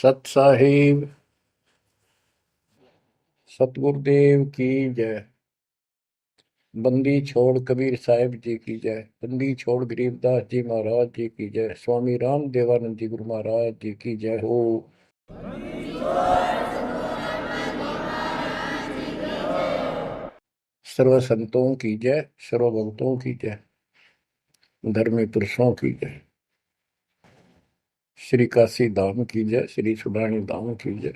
सत साहिब सतगुरुदेव की जय। बंदी छोड़ कबीर साहिब जी की जय। बंदी छोड़ गरीबदास जी महाराज जी की जय। स्वामी राम देवानंद जी गुरु महाराज जी की जय हो। सर्व संतों की जय, सर्व भक्तों की जय, धर्मी पुरुषों की जय। श्री काशी धाम की जय, श्री सुडानी धाम की जय,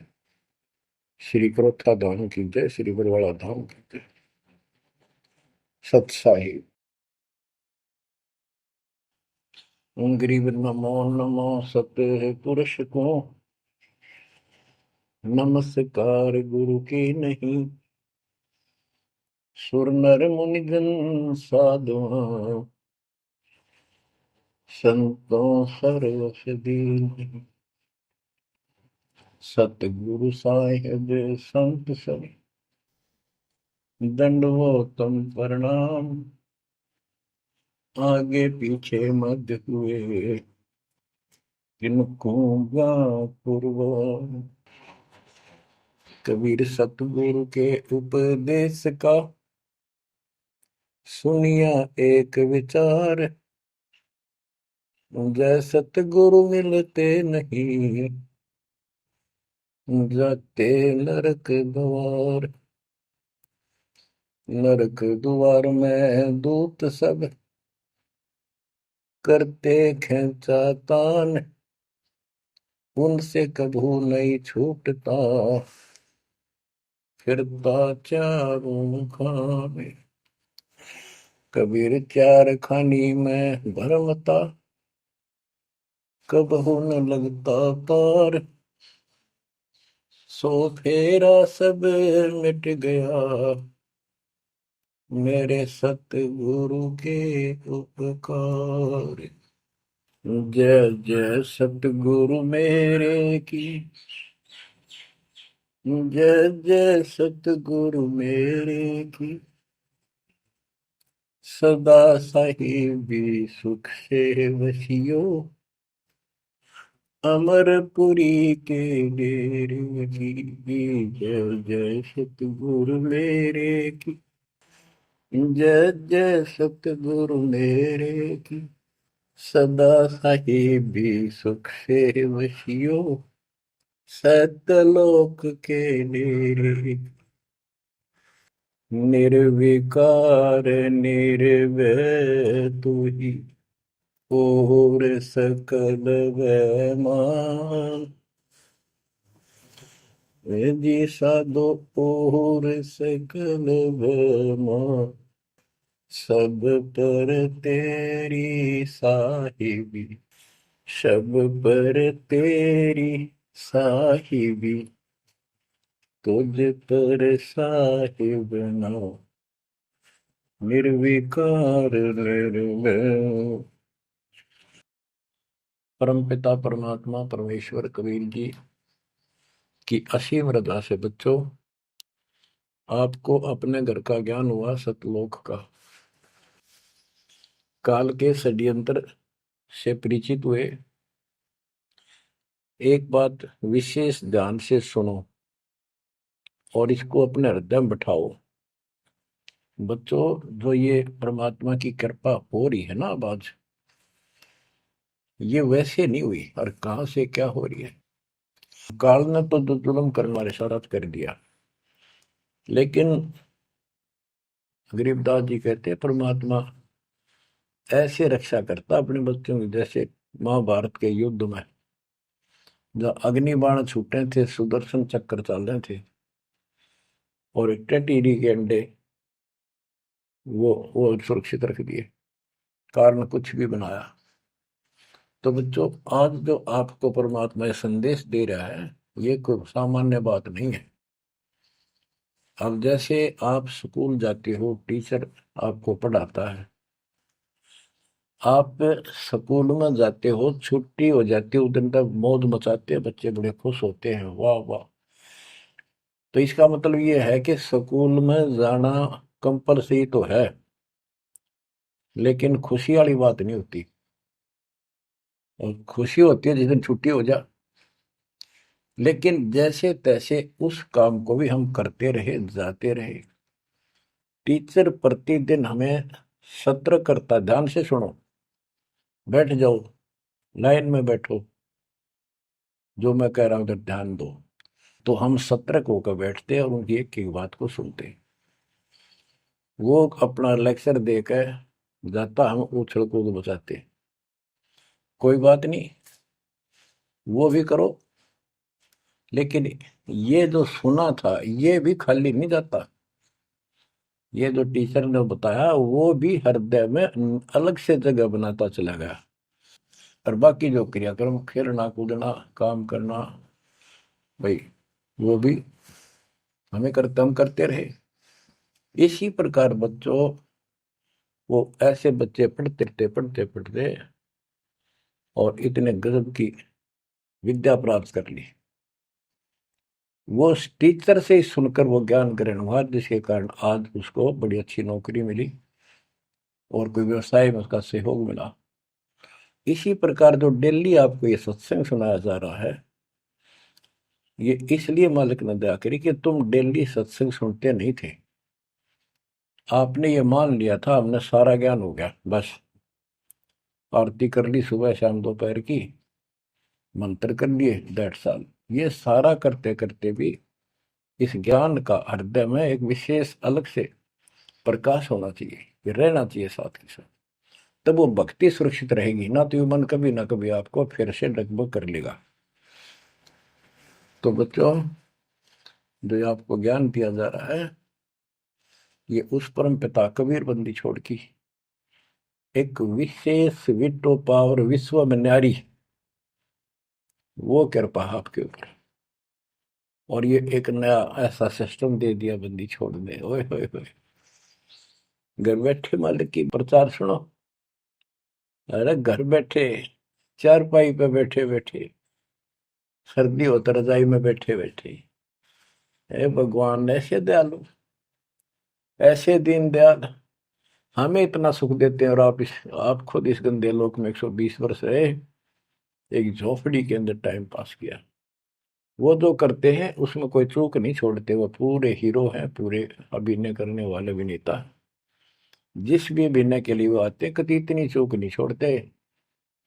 श्री क्रोथा धाम की जय, श्री बरवाड़ा धाम की जय। सत साहिब गरीब नमो नमो सत पुरुष को नमस्कार गुरु की नहीं। सुर नर मुनिजन साधुआ संतों सर्वस दीन। सतगुरु साहिब संत सब दंडवतम प्रणाम। आगे पीछे मध्य हुए किनको पूर्व। कबीर सतगुरु के उपदेश का सुनिया एक विचार। जय सतगुरु मिलते नहीं जाते नरक द्वार। नरक द्वार में दूत सब करते खेचातान। उनसे कभू नहीं छूटता फिरता चारों खाने। कबीर चार खानी में भरमता कबहू न लगता तार। सो फेरा सब मिट गया मेरे सतगुरु के उपकार। जय जय सतगुरु मेरे की जय जय सतगुरु मेरे की। सदा साहिबी सुख से वसियो अमरपुरी के डेरे की। जय जय सतगुरु मेरे की जय जय सतगुरु मेरे की। सदा साहिबी सुख से वसियो सतलोक के डेरे। निर्विकार निर्भय तू ही और सकल वैमान। जी साधो और सकल वैमान। सब पर तेरी साहिबी सब पर तेरी साहिबी। तुझ पर साहिब नाम निर्विकार निर्भय। परमपिता परमात्मा परमेश्वर कबीर जी की असीम रजा से बच्चों आपको अपने घर का ज्ञान हुआ सतलोक का। काल के षड्यंत्र से परिचित हुए। एक बात विशेष ध्यान से सुनो और इसको अपने हृदय में बिठाओ। बच्चों जो ये परमात्मा की कृपा हो रही है ना अब आज, ये वैसे नहीं हुई और कहां से क्या हो रही है। काल ने तो जुल्म करने वाले सारा कर दिया, लेकिन गरीबदास जी कहते हैं परमात्मा ऐसे रक्षा करता अपने बच्चों की, जैसे महाभारत के युद्ध में जब अग्नि बाण छूटे थे, सुदर्शन चक्र चल रहे थे और टीडी के अंडे वो सुरक्षित रख दिए, कारण कुछ भी बनाया। तो बच्चों आज जो आपको परमात्मा संदेश दे रहा है ये कोई सामान्य बात नहीं है। अब जैसे आप स्कूल जाते हो, टीचर आपको पढ़ाता है, आप स्कूल में जाते हो, छुट्टी हो जाती है, उस दिन तक मौज मचाते हैं, बच्चे बड़े खुश होते हैं, वाह वाह। तो इसका मतलब ये है कि स्कूल में जाना कंपलसरी तो है, लेकिन खुशी वाली बात नहीं होती। और खुशी होती है जिस दिन छुट्टी हो जाए। लेकिन जैसे तैसे उस काम को भी हम करते रहे, जाते रहे। टीचर प्रतिदिन हमें सत्र करता, ध्यान से सुनो, बैठ जाओ, लाइन में बैठो, जो मैं कह रहा हूं उधर ध्यान दो। तो हम सतर्क होकर बैठते और उनकी एक एक बात को सुनते। वो अपना लेक्चर देकर जाता, हम उछल कूद बचाते। कोई बात नहीं, वो भी करो, लेकिन ये जो सुना था ये भी खाली नहीं जाता। ये जो टीचर ने बताया वो भी हृदय में अलग से जगह बनाता चला गया। और बाकी जो क्रियाक्रम, खेलना कूदना, काम करना, भाई वो भी हम करते रहे। इसी प्रकार बच्चों, वो ऐसे बच्चे पढ़ते और इतने गजब की विद्या प्राप्त कर ली। वो उस टीचर से ही सुनकर वो ज्ञान ग्रहण हुआ, जिसके कारण आज उसको बड़ी अच्छी नौकरी मिली और कोई व्यवसाय में उसका सहयोग मिला। इसी प्रकार जो डेली आपको ये सत्संग सुनाया जा रहा है, ये इसलिए मालिक ने दया करी कि तुम डेली सत्संग सुनते नहीं थे। आपने ये मान लिया था हमने सारा ज्ञान हो गया, बस आरती कर ली सुबह शाम दोपहर की, मंत्र कर लिए, 1.5 साल। ये सारा करते करते भी इस ज्ञान का हृदय में एक विशेष अलग से प्रकाश होना चाहिए, ये रहना चाहिए साथ के साथ। तब वो भक्ति सुरक्षित रहेगी, ना तो ये मन कभी ना कभी आपको फिर से डगमग कर लेगा। तो बच्चों, जो आपको ज्ञान दिया जा रहा है, ये उस परम पिता कबीर बंदी छोड़ की एक विशेष विटो पावर विश्व में न्यारी, वो कृपा आपके ऊपर। और ये एक नया ऐसा सिस्टम दे दिया बंदी छोड़ दे, ओए होए होए। घर बैठे मालिक की प्रचार सुनो। अरे घर बैठे, चारपाई पे बैठे बैठे, सर्दी हो तो रजाई में बैठे बैठे, हे भगवान ऐसे दयालु, ऐसे दीन दयाल, हमें इतना सुख देते हैं। और आप खुद इस गंदे लोक में 120 वर्ष रहे, एक झोपड़ी के अंदर टाइम पास किया। वो जो करते हैं उसमें कोई चूक नहीं छोड़ते, वो पूरे हीरो हैं, पूरे अभिनय करने वाले अभिनेता। जिस भी अभिनय के लिए वो आते हैं, कभी इतनी चूक नहीं छोड़ते।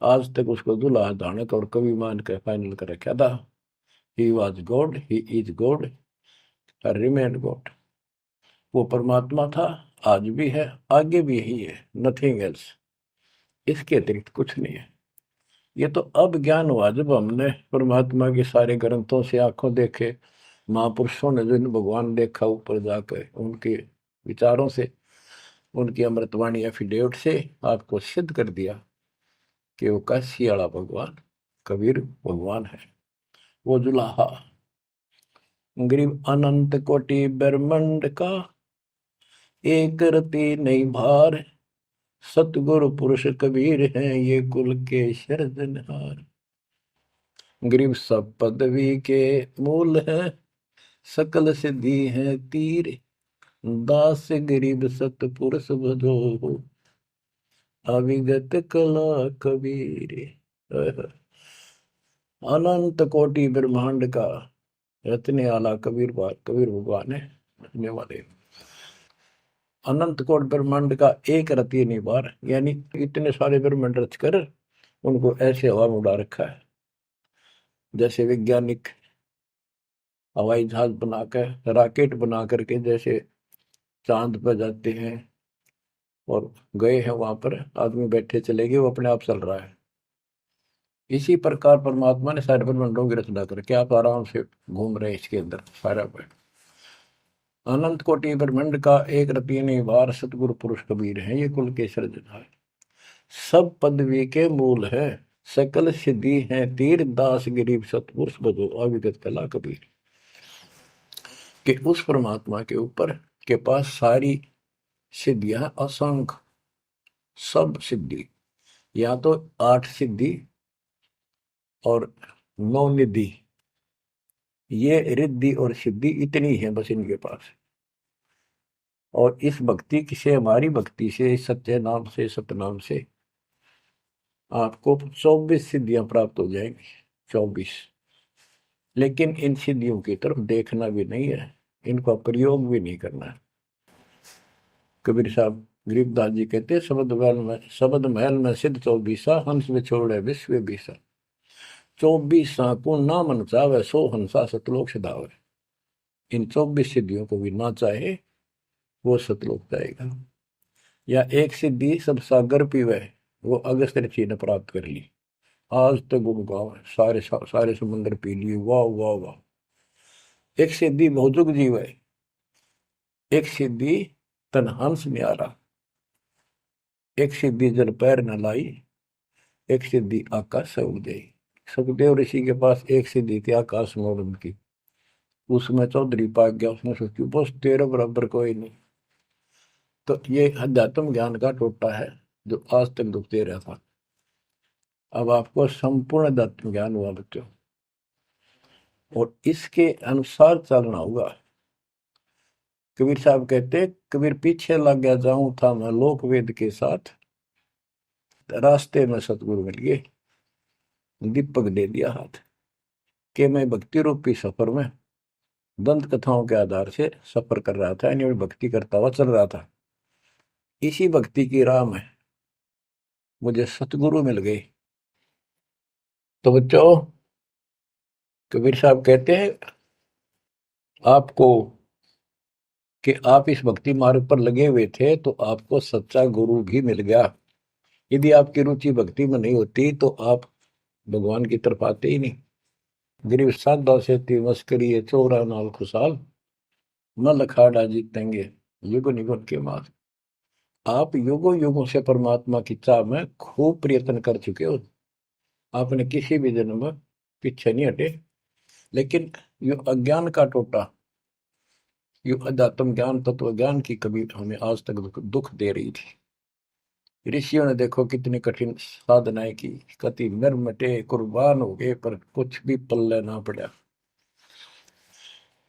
आज तक उसको दुल्हा दानक और कवि मान कर फाइनल कर रखा था। He was God, he is God, remain God. वो परमात्मा था, आज भी है, आगे भी यही है, नथिंग एल्स। इसके अतिरिक्त कुछ नहीं है। ये तो अब ज्ञान हुआ जब हमने परमात्मा के सारे ग्रंथों से आंखों देखे, महापुरुषों ने जिन भगवान देखा ऊपर जाकर, उनके विचारों से, उनकी अमृतवाणी एफिडेविट से आपको सिद्ध कर दिया कि वो काशी वाला भगवान कबीर भगवान है। वो जुलाहा गरीब अनंत कोटि ब्रह्मांड का एक रति नहीं भार, सतगुरु पुरुष कबीर हैं ये कुल के सिरजनहार। गरीब सब पदवी के मूल है, सकल सिद्धि है तीर, दास गरीब सतपुरुष भजो, अविगत कला कबीर। अनंत कोटि ब्रह्मांड का रचने वाला कबीर भगवान है, रचने वाले। अनंत कोट ब्रह्मांड का एक रति निवार, यानी इतने सारे ब्रह्मांड रचकर उनको ऐसे हवा में उड़ा रखा है, जैसे वैज्ञानिक हवाई जहाज बनाकर, रॉकेट बना करके जैसे चांद पर जाते हैं और गए हैं, वहां पर आदमी बैठे चले गए, वो अपने आप चल रहा है। इसी प्रकार परमात्मा ने सारे ब्रह्मांडों की रचना करके आप आराम से घूम रहे हैं इसके अंदर सारा पर। अनंत कोटि ब्रह्मांड का एक रति निवार, सतगुरु पुरुष कबीर है ये कुल के सिरजनहार। सब पदवी के मूल है, सकल सिद्धि है तीर, दास गरीब सतपुरुष भजो, अविगत कला कबीर। कि उस परमात्मा के ऊपर के पास सारी सिद्धियां, असंख्य सब सिद्धि, या तो 8 सिद्धि और 9 निधि, ये रिद्धि और सिद्धि इतनी है बस इनके पास। और इस भक्ति से, हमारी भक्ति से, सत्य नाम से, सतनाम से आपको 24 सिद्धियां प्राप्त हो जाएंगी। 24 लेकिन इन सिद्धियों की तरफ देखना भी नहीं है, इनका प्रयोग भी नहीं करना है। कबीर साहब गरीबदास जी कहते हैं, शब्द महल में सिद्ध चौबीसा, हंस बिछोड़े विश्व बीसा। 24 को ना मन चावे, सो हंसा सतलोक सिधावे। इन 24 सिद्धियों को भी ना चाहे वो सतलोक जाएगा। या एक सिद्धि सब सागर पीवे, वो अगस्त्य ऋषि ने प्राप्त कर ली। आज तक गुण गाओ, सारे समुद्र पी लिए, वाह वाह वाह। एक सिद्धि बहुजुग जीव है, एक सिद्धि तन हंस न्यारा, एक सिद्धि जल पैर न लाई, एक सिद्धि आकाश से उड़ गई। सुखदेव ऋषि के पास एक सिद्धि थी आकाश में उड़न की, उसमें चौधरी पाक गया, उसने सोची बस तेरे बराबर कोई नहीं। तो ये अध्यात्म ज्ञान का टोटा है जो आज तक दुख दे रहा था। अब आपको संपूर्ण अध्यात्म ज्ञान हुआ बच्चों, और इसके अनुसार चलना होगा। कबीर साहब कहते, कबीर पीछे लग गया जाऊं था मैं लोक वेद के साथ, रास्ते में सतगुरु मिल गए, दीपक दे दिया हाथ, कि मैं भक्ति रूपी सफर में दंत कथाओं के आधार से सफर कर रहा था, यानी भक्ति करता हुआ चल रहा था। इसी भक्ति की राह में मुझे सतगुरु मिल गए। तो बच्चों, कबीर साहब कहते हैं आपको कि आप इस भक्ति मार्ग पर लगे हुए थे तो आपको सच्चा गुरु भी मिल गया। यदि आपकी रुचि भक्ति में नहीं होती तो आप भगवान की तरफ आते ही नहीं। गरीब साधा से मस्करी है चोरा नाल खुशाल, न लखाड़ा जीतेंगे युग निगुण के मार। आप युगों युगों से परमात्मा की चाह में खूब प्रयत्न कर चुके हो, आपने किसी भी जन्म में पीछे नहीं हटे। लेकिन यो अज्ञान का टोटा, यो अध्यात्म ज्ञान तत्व ज्ञान की कभी हमें आज तक दुख दे रही थी। ऋषियों ने देखो कितनी कठिन साधनाएं की, कति मिटे कुर्बान हो गए, पर कुछ भी पल्ले ना पड़ा।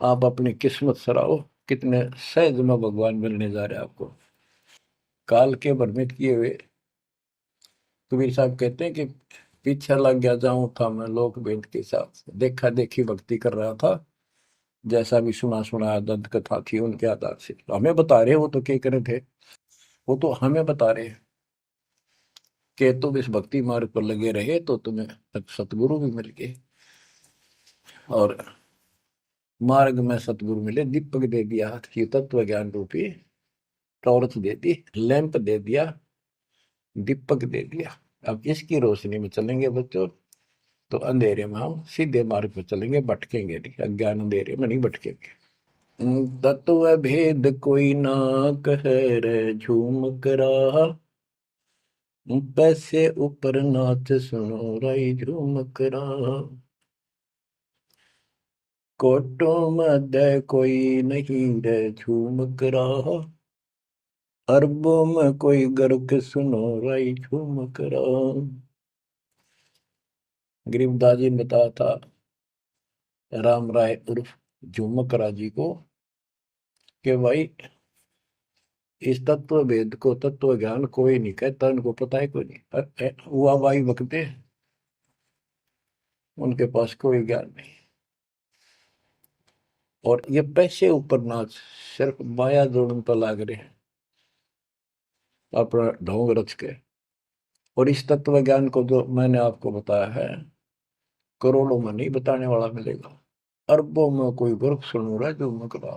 आप अपनी किस्मत सराहो, कितने सहज में भगवान मिलने जा रहे हैं आपको, काल के भ्रमित किए हुए। कबीर साहब कहते हैं कि पीछे लग गया जाऊं था मैं लोक वेद के साथ, देखा देखी भक्ति कर रहा था, जैसा भी सुना सुना दंत कथा थी उनके आधार से। तो हमें बता रहे, वो तो क्या करे थे, वो तो हमें बता रहे कि तुम इस भक्ति मार्ग पर लगे रहे तो तुम्हें सतगुरु भी मिल गए। और मार्ग में सतगुरु मिले, दीपक दे दिया हाथ की, तत्व ज्ञान रूपी टॉर्च दे दी, लैंप दे दिया, दीपक दे दिया। अब इसकी रोशनी में चलेंगे बच्चों तो अंधेरे में हम सीधे मार्ग पर चलेंगे, भटकेंगे नहीं, अज्ञान अंधेरे में नहीं भटकेंगे। तत्व भेद कोई ना कहे रे झूम करा, पैसे ऊपर नाच सुनो राई झूम करा। कोटों मध्य कोई नहीं रे झूम करा, अरबों में कोई गर्क सुनो राई झूम करा। गरीबदास जी ने बताया था राम राय उर्फ झूमकरा जी को कि भाई इस तत्व भेद को, तत्व ज्ञान कोई नहीं कहता, इनको पता है कोई नहीं, हुआ भाई बकते, उनके पास कोई ज्ञान नहीं। और ये पैसे ऊपर नाच, सिर्फ माया जोड़न पर लाग रहे हैं अपना ढोंग रच के। और इस तत्व ज्ञान को जो मैंने आपको बताया है, करोड़ों में नहीं बताने वाला मिलेगा, अरबों में कोई गर्क सुन रहा है जो मकरा।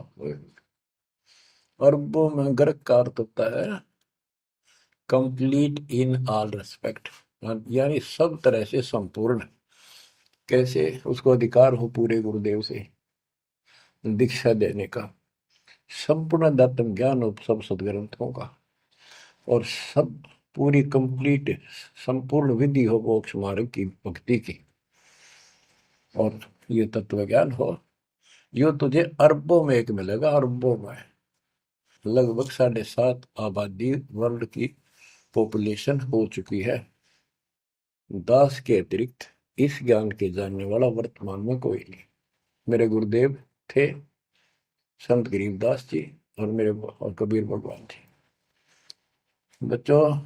अरबों में गर्क का अर्थ होता है कंप्लीट इन ऑल रेस्पेक्ट, यानी सब तरह से संपूर्ण। कैसे उसको अधिकार हो पूरे गुरुदेव से दीक्षा देने का, संपूर्ण अध्यात्म ज्ञान हो सब सदग्रंथों का, और सब पूरी कंप्लीट संपूर्ण विधि हो मोक्ष मार्ग की भक्ति की, और ये तत्व ज्ञान हो, यो तुझे अरबों में एक मिलेगा, अरबों में। लगभग 7.5 आबादी वर्ल्ड की पॉपुलेशन हो चुकी है। दास के अतिरिक्त इस ज्ञान के जानने वाला वर्तमान में कोई नहीं। मेरे गुरुदेव थे संत गरीबदास जी, और मेरे और कबीर भगवान जी। बच्चों,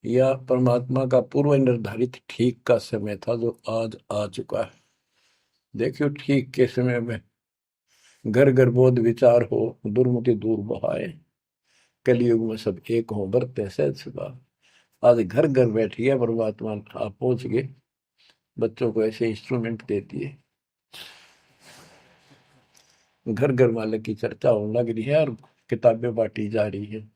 यह परमात्मा का पूर्व निर्धारित ठीक का समय था जो आज आ चुका है। देखियो ठीक के समय में घर घर बोध विचार हो, दुर्मति दूर बहाए, कलयुग में सब एक हो, बरते सहज सुभा। आज घर घर बैठी है परमात्मा, आप पहुंच गए, बच्चों को ऐसे इंस्ट्रूमेंट देती है, घर घर वाले की चर्चा होने लग रही है और किताबें बांटी जा रही है,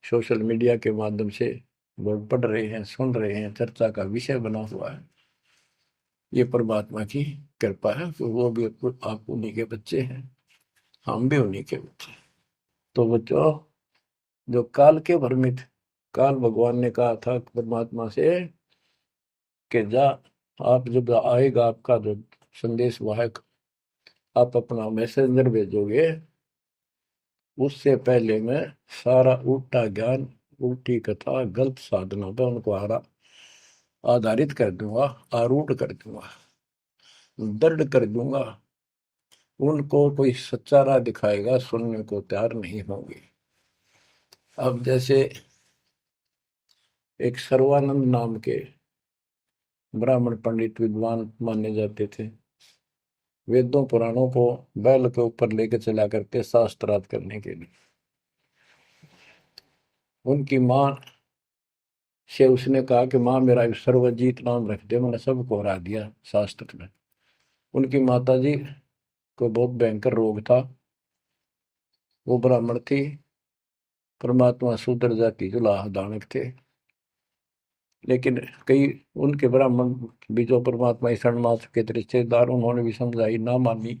सोशल मीडिया के माध्यम से लोग पढ़ रहे हैं, सुन रहे हैं, चर्चा का विषय बना हुआ है। ये परमात्मा की कृपा है, तो वो भी आप उन्हीं के बच्चे हैं, हम भी उन्हीं के बच्चे। तो बच्चों, जो काल के भ्रमित, काल भगवान ने कहा था परमात्मा से कि जा, आप जब आएगा आपका जो संदेश वाहक, आप अपना मैसेंजर भेजोगे, उससे पहले मैं सारा उल्टा ज्ञान, उल्टी कथा, गलत साधना पे उनको आधारित कर दूंगा, आरूढ़ कर दूंगा, दृढ़ कर दूंगा। उनको कोई सच्चा राह दिखाएगा, सुनने को तैयार नहीं होंगे। अब जैसे एक सर्वानंद नाम के ब्राह्मण पंडित विद्वान माने जाते थे, वेदों पुराणों को बैल के ऊपर लेके चला करते शास्त्रार्थ करने के लिए। उनकी माँ से उसने कहा कि माँ मेरा सर्वजीत नाम रख दे, मैंने सबको हरा दिया शास्त्र में। उनकी माता जी को बहुत भयंकर रोग था, वो ब्राह्मण थी, परमात्मा शूद्र जाति जुलाह दानक थे, लेकिन कई उनके ब्राह्मण भी जो परमात्मा ईश्वर मात्र के रिश्तेदार, उन्होंने भी समझाई, ना मानी।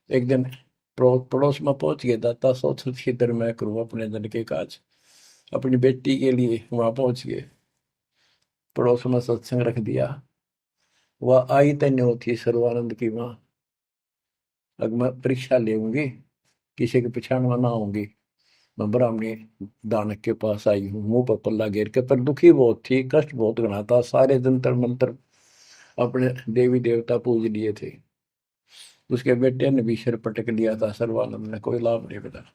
एक दिन पड़ोस में पहुंच गए, दाता सोच इधर मैं करूँ अपने धन के काज, अपनी बेटी के लिए वहां पहुंच गए, पड़ोस में सत्संग रख दिया। वह आई तन्य होती सर्वानंद की माँ, अब मैं परीक्षा लेंगी, किसी के पिछाड़ में ना आऊंगी, मैं ब्राह्मणी दानक के पास आई हूँ, मुंह पर पल्ला घेर के, पर दुखी बहुत थी, कष्ट बहुत घना था, सारे जंतर मंत्र अपने देवी देवता पूज लिए थे, उसके बेटे ने भी सिर पटक लिया था, सर्वानंद ने कोई लाभ नहीं मिला।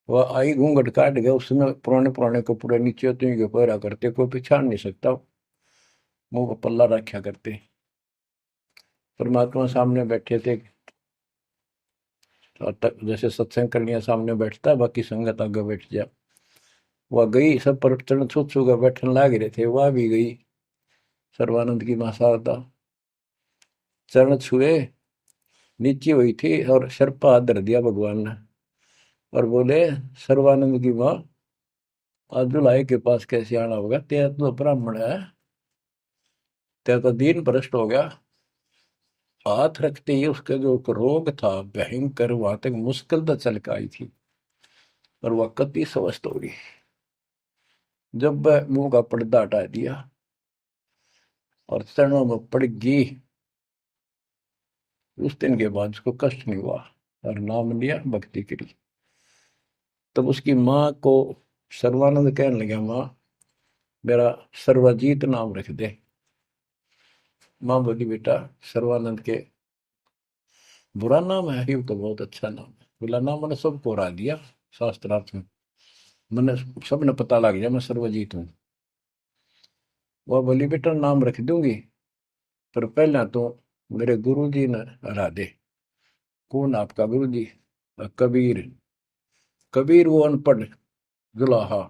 वह आई, घूंघट काट गया, उसमें पुराने पुराने कपड़े नीचे के पहरा करते, कोई पिछाड़ नहीं सकता, मुंह पर पल्ला रखा करते। परमात्मा सामने बैठे थे, जैसे सत्संग करने सामने बैठता है, बाकी संगत आगे बैठ जा। वह गई, सब पर चरण छू छू कर बैठने लाग रहे थे, वह भी गई, सर्वानंद की मां शारदा, चरण छुए, नीचे हुई थी और सर पर हाथ धर दिया भगवान ने, और बोले, सर्वानंद की मां, आज दुल्हाई के पास कैसे आना होगा, तेरा तो ब्राह्मण है, तेरा तो दीन भ्रष्ट हो गया। हाथ रखते ही उसका जो रोग था भयंकर, वहां तक मुश्किल तो चल के आई थी, और वह कति स्वस्थ हो गई। जब वह मुंह का पर्दा हटा दिया और चरणों में पड़ गई, उस दिन के बाद उसको कष्ट नहीं हुआ, और नाम लिया, भक्ति करी। तब उसकी माँ को सर्वानंद कहने लगा, माँ मेरा सर्वजीत नाम रख दे। माँ बोली, बेटा सर्वानंद के बुरा नाम है, ये तो बहुत अच्छा नाम है। बोला, नाम मैंने सबको हरा दिया शास्त्रार्थ में, मैंने सबने पता लग गया मैं सर्वजीत हूँ। वह बोली, बेटा नाम रख दूंगी, पर पहले तो मेरे गुरु जी ने हरा दे। कौन आपका गुरु जी? कबीर। कबीर वो अनपढ़ जुलाहा,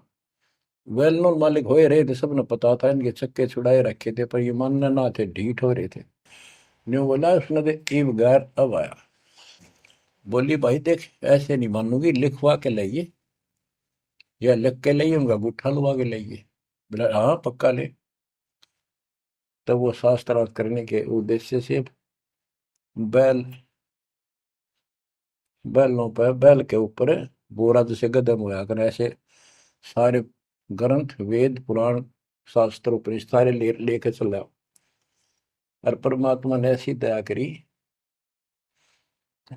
वेल नोन मालिक हो रहे थे, सबने पता था, इनके चक्के छुड़ाए रखे थे, पर ये मानने ना थे, ढीठ हो रहे थे। न्यू बोला उसने, तो ईब गैर अब आया। बोली, भाई देख ऐसे नहीं मानूंगी, लिखवा के लाइए, या लिख के लाइए, उनका गुट्ठा लुआ के लाइए। बोला, हाँ पक्का ले। तब वो शास्त्रार्थ करने के उद्देश्य से बैल, बैलों पर, बैल के ऊपर बोरा जैसे गदम होया कर, ऐसे सारे ग्रंथ, वेद, पुराण, शास्त्र, उपनिषद सारे लेके चला। और परमात्मा ने ऐसी दया करी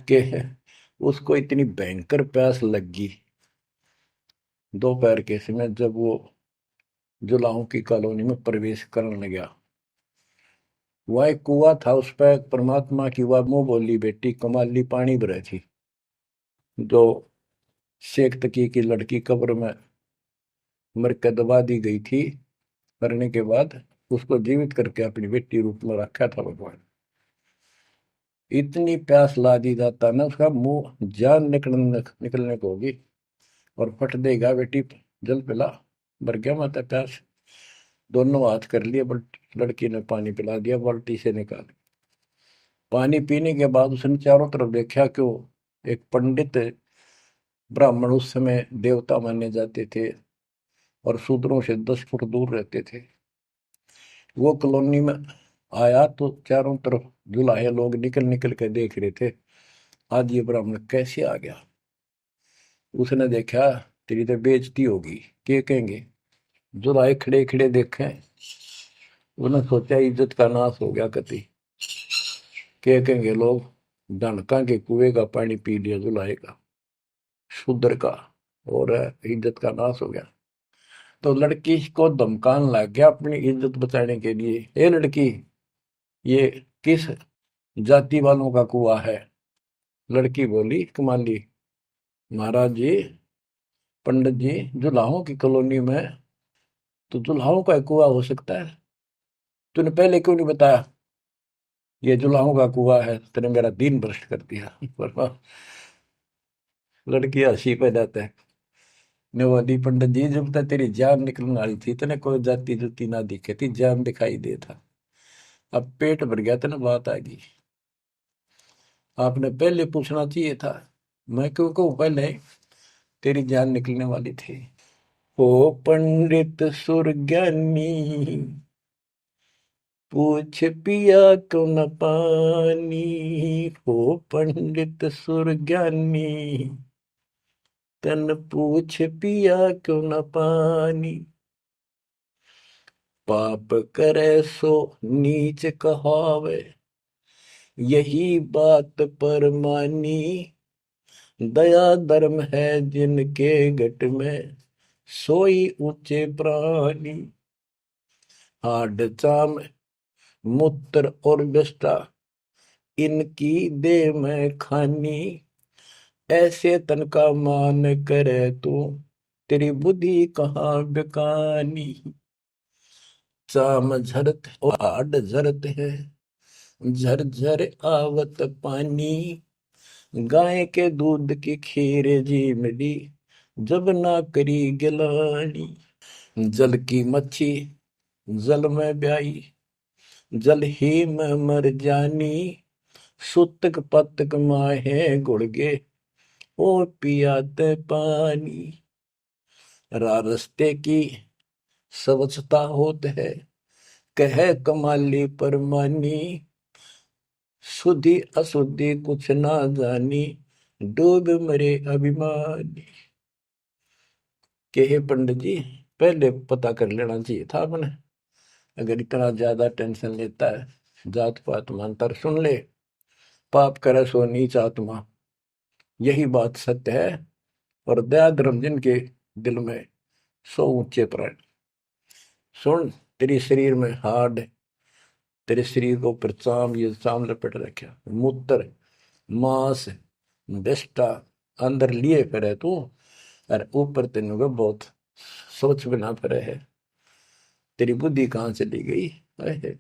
कि उसको इतनी भयंकर प्यास लगी दोपहर के समय, जब वो जुलाहों की कॉलोनी में प्रवेश करने लगा। वह एक कुआ था, उस पर परमात्मा की वह मुंह बोली बेटी कमाली पानी भरे थी, जो शेख तकी की लड़की कब्र में मर के दबा दी गई थी, करने के बाद उसको जीवित करके अपनी बेटी रूप में रखा था भगवान। इतनी प्यास ला दी जाता ना, उसका मुंह जान निकलने को होगी और फट देगा बेटी, जल पिला। भर गया माता प्यास। दोनों हाथ कर लिए, बट लड़की ने पानी पिला दिया बाल्टी से निकाल। पानी पीने के बाद उसने चारों तरफ देखा, क्यों एक पंडित ब्राह्मण उस समय देवता माने जाते थे और शूद्रों से 10 फुट दूर रहते थे, वो कॉलोनी में आया तो चारों तरफ जुलाहे लोग निकल निकल के देख रहे थे, आज ये ब्राह्मण कैसे आ गया। उसने देखा, तेरी तो बेइज्जती होगी, क्या कहेंगे। जुलाहे खड़े खड़े देखे, उन्होंने सोचा इज्जत का नाश हो गया कति, क्या कहेंगे लोग, डनका के कुएं का पानी पी लिया जुलाहे का, शूद्र का, और इज्जत का नाश हो गया। तो लड़की को धमकाने लग गया अपनी इज्जत बचाने के लिए, ए लड़की, ये किस जाति वालों का कुआ है। लड़की बोली, कमाली, महाराज जी, पंडित जी, जुलाहों की कॉलोनी में तो जुलाहों का कुआ हो सकता है, तूने पहले क्यों नहीं बताया ये जुलाहों का कुआ है, तेने मेरा दिन भ्रष्ट कर दिया। पर लड़की हंसी पे जाता है, ने बोली, पंडित जी, जब तक तेरी जान निकलने वाली थी तने कोई जाति जुती ना दिखे थी, जान दिखाई दे था, अब पेट भर गया तेने बात आ गई, आपने पहले पूछना चाहिए था। मैं क्यों कहूँ पहले, तेरी जान निकलने वाली थी। ओ पंडित सुरज्ञानी, पूछ पिया क्यों न पानी, हो पंडित सुरज्ञानी, तन पूछ पिया क्यों न पानी, पाप करे सो नीच कहावे, यही बात पर मानी, दया धर्म है जिनके घट में, सोई ऊंचे प्राणी, हाड चाम मूत्र और विष्ठा, इनकी दे में खानी, ऐसे तन का मान करे तू, तेरी बुद्धि कहाँ बेकानी, चाम झरत और हाड झरत है, झरझर आवत पानी, गाय के दूध की खीर जी मिली, जब ना करी गिलानी, जल की मच्छी जल में ब्याई, जल ही में मर जानी, सुतक पतक माहे गुड़गे, और पियाते पानी, रास्ते की स्वच्छता होत है, कह कमाली परमानी, शुद्धि अशुद्धि कुछ ना जानी, डूब मरे अभिमानी। के हे पंडित जी, पहले पता कर लेना चाहिए था आपने, अगर इतना ज्यादा टेंशन लेता है, जात पात मानता, सुन ले, पाप करे सो नीच आत्मा, यही बात सत्य है, और दया धर्म जिनके दिल में, सो ऊंचे प्राण। सुन, तेरे शरीर में हाड, तेरे शरीर को ऊपर चाम, ये चाम लपेट रखा, मूत्र मांस विष्ठा अंदर लिए फिरे तू, और ऊपर तेन को बहुत सोच बिना फिरे है, तेरी बुद्धि कहाँ चली गई है,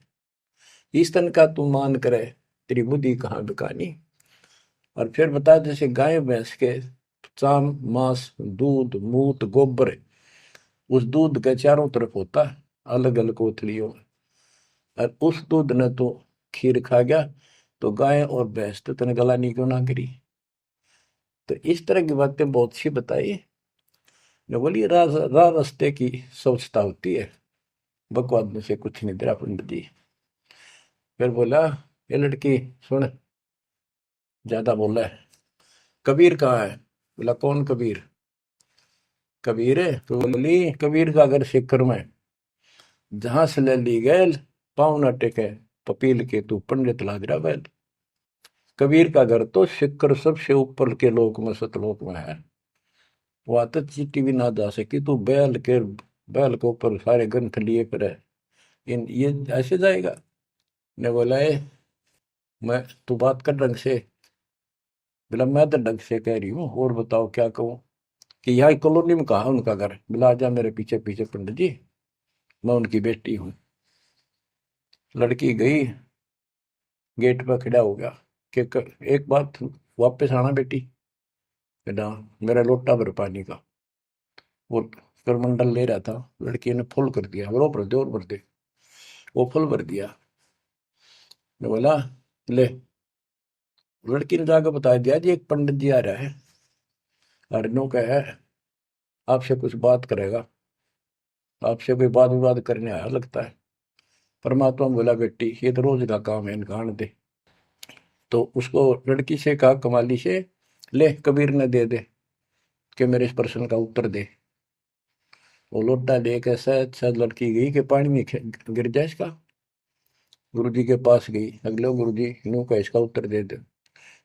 इस तन का तू मान करे, तेरी बुद्धि कहाँ बिकानी। और फिर बता, जैसे गाय भैंस के चाम मांस दूध मूत गोबर, उस दूध के चारों तरफ होता है अलग अलग कोथलियों में, और उस दूध ने तो खीर खा गया, तो गाय और भैंस तो तेने गलानी क्यों ना करी। तो इस तरह की बातें बहुत सी बताई। ने बोली, राह रास्ते की स्वच्छता होती है, बकवाद में से कुछ नहीं तेरा पंडित जी। फिर बोला, ये लड़की सुन, ज्यादा बोला है, कबीर कहाँ है। बोला, कौन कबीर। कबीर है तो बोली, कबीर का घर सिखर में, जहां से ले ली गैल, पाँव न टेके पपील के, तू पंडित लाग रहा बैल। कबीर का घर तो सिखर सबसे ऊपर के लोक में, सतलोक में है, वहां तक चीटी भी ना जा सकी, तू बैल के ऊपर सारे ग्रंथ लिए फिर है, इन ये ऐसे जाएगा। ने बोला, मैं, तू बात कर ढंग से। बोला, मैं तो ढंग से कह रही हूँ, और बताओ क्या कहूँ। कि यहाँ कॉलोनी में कहा उनका घर। बोला, आजा मेरे पीछे पीछे पंडित जी, मैं उनकी बेटी हूँ। लड़की गई, गेट पर खड़ा हो गया, कि एक बात वापस आना बेटी, बेटा मेरा लोटा भर पानी का। वो करमंडल ले रहा था, लड़की ने फुल कर दिया, और भर दे और भर दे। वो फुल भर दिया। मैं बोला ले। लड़की ने जाकर बता दिया जी एक पंडित जी आ रहा है, हरनों का है, आपसे कुछ बात करेगा, आपसे कोई बात विवाद करने आया लगता है। परमात्मा बोला बेटी ये तो रोज का काम है, इनका आने दे। तो उसको लड़की से कहा, कमाली से, ले कबीर ने दे दे कि मेरे इस प्रश्न का उत्तर दे। वो लोटा लेके अच्छा लड़की गई कि पानी में गिर जाए इसका। गुरु जी के पास गई, अगले गुरु जी यूं का इसका उत्तर दे दे।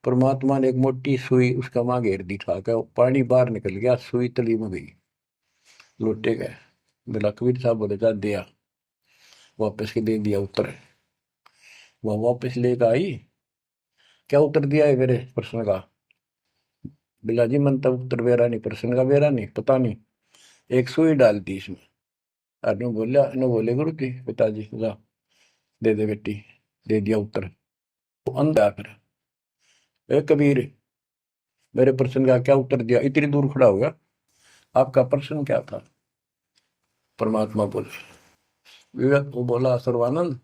परमात्मा ने एक मोटी सुई उसका माँ घेर दी, ठा कर पानी बाहर निकल गया, सुई तली में गई। लोटे गए। बोला कबीर साहब बोले जा दिया, वापस के दे दिया उत्तर। वह वापस लेकर आई, क्या उत्तर दिया है मेरे प्रश्न का? बिला जी मन तब उत्तर बेरा नहीं, प्रश्न का बेरा नहीं, पता नहीं, एक सुई डाल दी इसमें। अनु बोला, अनु बोले गुरु जी पिताजी जा दे दे बेटी, दे दिया उत्तर। तो अंधा फिर, ए कबीर मेरे प्रश्न का क्या उत्तर दिया? इतनी दूर खड़ा हो गया, आपका प्रश्न क्या था? परमात्मा बोले, विवेक को बोला सर्वानंद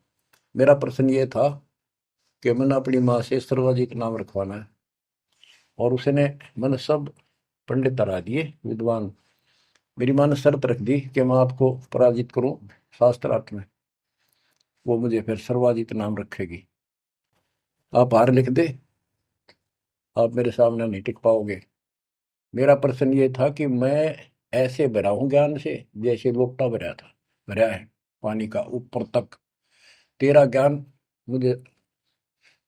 मेरा प्रश्न ये था कि मैंने अपनी माँ से सर्वाजित नाम रखवाना है, और उसने मैंने सब पंडित हरा दिए विद्वान। मेरी माँ ने शर्त रख दी कि मैं आपको पराजित करूं शास्त्रार्थ में, वो मुझे फिर सर्वाजित नाम रखेगी। आप हार लिख दे, आप मेरे सामने नहीं टिक पाओगे। मेरा प्रश्न ये था कि मैं ऐसे भरा हूं ज्ञान से जैसे लोटा भरा था, भरा है पानी का ऊपर तक। तेरा ज्ञान मुझे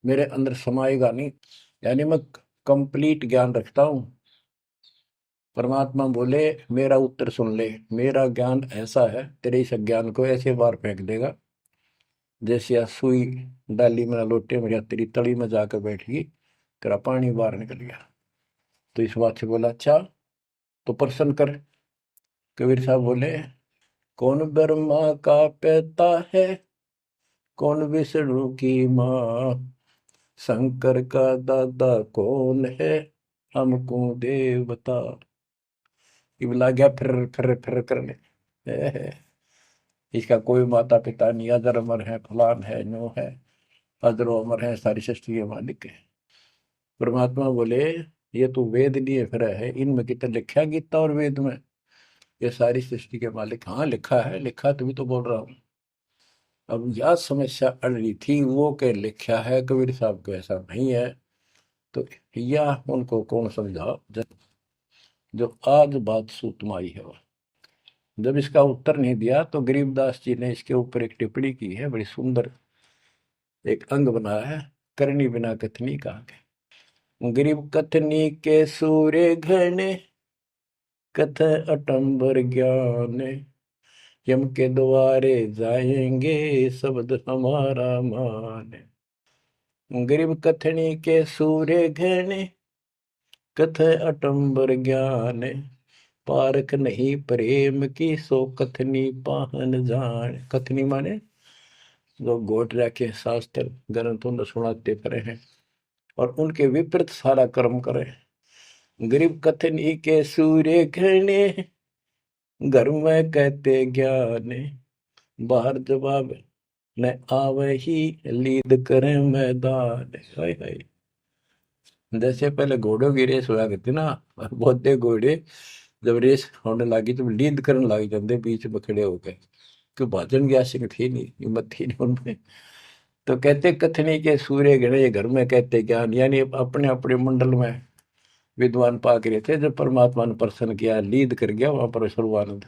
मेरे अंदर समाएगा नहीं, यानी मैं कंप्लीट ज्ञान रखता हूं। परमात्मा बोले मेरा उत्तर सुन ले, मेरा ज्ञान ऐसा है तेरे इस ज्ञान को ऐसे बार फेंक देगा जैसे या सुई डाली में लोटे में या तेरी तली में जाकर बैठ गई, तेरा पानी बाहर निकल गया। तो इस बात से बोला अच्छा तो प्रश्न कर। कबीर साहब बोले कौन ब्रह्मा का पिता है, कौन विष्णु की माँ, शंकर का दादा कौन है, हमको देव बता। ये लग गया फिर करने, इसका कोई माता पिता नहीं, अजर अमर है, फलान है, नो है, अजरो अमर है, सारी सृष्टि के मालिक है। परमात्मा बोले ये तो वेद लिए फिर है, इनमें कितना लिखा गीता और वेद में ये सारी सृष्टि के मालिक? हाँ लिखा है, लिखा तभी तो बोल रहा हूँ। अब यह समस्या अड़ रही थी, वो के लिखा है कबीर साहब को ऐसा नहीं है, तो यह उनको कौन समझा जो आज बात सूतम आई है। जब इसका उत्तर नहीं दिया तो गरीबदास जी ने इसके ऊपर एक टिप्पणी की है, बड़ी सुंदर एक अंग बनाया है, करनी बिना कथनी कहा। गरीब कथनी के सूर्य घने, कथ अटंबर ज्ञान, यम के द्वारे जाएंगे शब्द हमारा मान। गरीब कथनी के सूर्य घने, कथ अटंबर ज्ञान, पारख नहीं प्रेम की सो कथनी पाहन जान। कथनी माने जो गोट रखे शास्त्र ग्रंथों ने सुनाते पड़े हैं और उनके विपरीत सारा कर्म करे। गरीब कथनी के सूर्य घने, घर में कहते ज्ञान, बाहर जवाब न आवे ही लीद करे मैदान। हाय हाय, जैसे पहले घोड़ों की रेस हुआ करती ना, बहुत घोड़े जब रेस होने लगी तो लीद करने लग जाते बीच में खड़े होकर, क्यों भाजन की आशिक थी नहीं, हिम्मत थी नहीं उनमें। तो कहते कथनी के सूर्य गणे घर में कहते ज्ञान, यानी अपने अपने मंडल में विद्वान पाक रहे थे। जब परमात्मा ने प्रसन्न किया, लीद कर गया वहां पर सर्वानंद,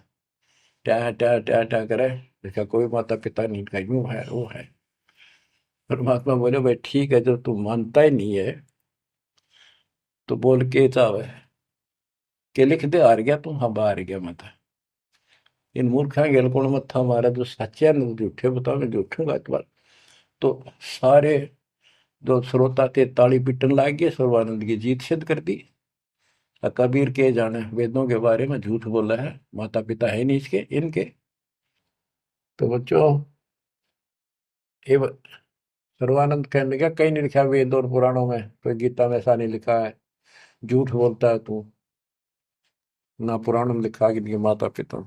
ट्या ट्या ट्या ट्या करे, देखा कोई माता पिता नहीं, का यूं है वो है। परमात्मा बोले भाई ठीक है, जब तू मानता ही नहीं है तो बोल के चाहे के लिख दे, हार गया तू, हाँ हार गया मैं तो। इन मूर्खा गेल कौन मत्था मारा, जो सच्चे ने झूठे बताओ, मैं झूठूंगा इस बार। तो सारे जो श्रोता थे ताली पीटन लाग गए, सर्वानंद की जीत सिद्ध कर दी। कबीर के जाने वेदों के बारे में झूठ बोला है, माता पिता है नहीं इसके इनके। तो बच्चों ये सर्वानंद कहने लगा कहीं नहीं लिखा वेद और पुराणों में, कोई गीता में ऐसा नहीं लिखा है, झूठ बोलता है तू, ना पुराण में लिखा कि माता पिता।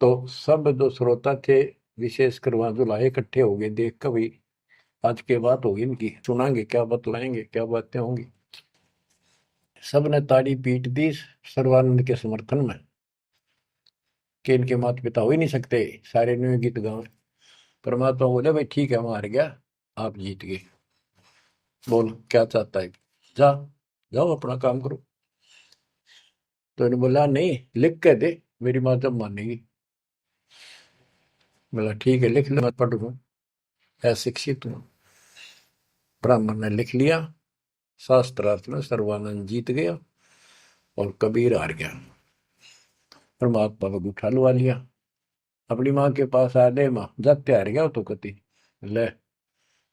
तो सब जो श्रोता थे, विशेषकर वहां जो लाए इकट्ठे हो गए, देख कर भाई आज के बात होगी इनकी, सुनाएंगे क्या बतलाएंगे, क्या बातें होंगी। सब ने ताड़ी पीट दी सर्वानंद के समर्थन में कि इनके माता पिता हो ही नहीं सकते, सारे न्यू गीत गाँव। परमात्मा बोले भाई ठीक है, हम हार गया, आप जीत गए, बोल क्या चाहता है, जा, जाओ अपना काम करो। तो इन्होंने बोला नहीं, लिख के दे, मेरी माँ जब मानेगी। बोला ठीक है, लिख ले, मैं पढ़ लूँ, अशिक्षित हूँ। ब्राह्मण ने लिख लिया, शास्त्रार्थ में सर्वानंद जीत गया और कबीर हार गया। परमात्मा को उठा लुआ लिया, अपनी माँ के पास आ गए, माँ जाते हार गया तो कति ले,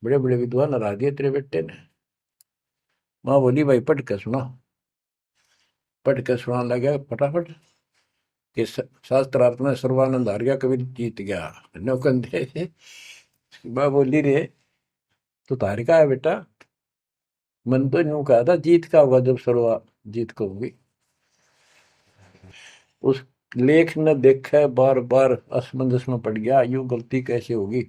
बड़े बड़े विद्वान हरा दिए तेरे बेटे ने। माँ बोली भाई पढ़ के सुना, पढ़ के सुनाने लगा फटाफट कि शास्त्रार्थ में सर्वानंद हार गया, कबीर जीत गया। नौकंदे माँ बोली रे तो तार का है बेटा, मन तो यूं कहा था जीत का होगा जब सर्वा जीत को होगी। उस लेख ने देखा, बार बार असमंजस में पड़ गया, यूं गलती कैसे होगी।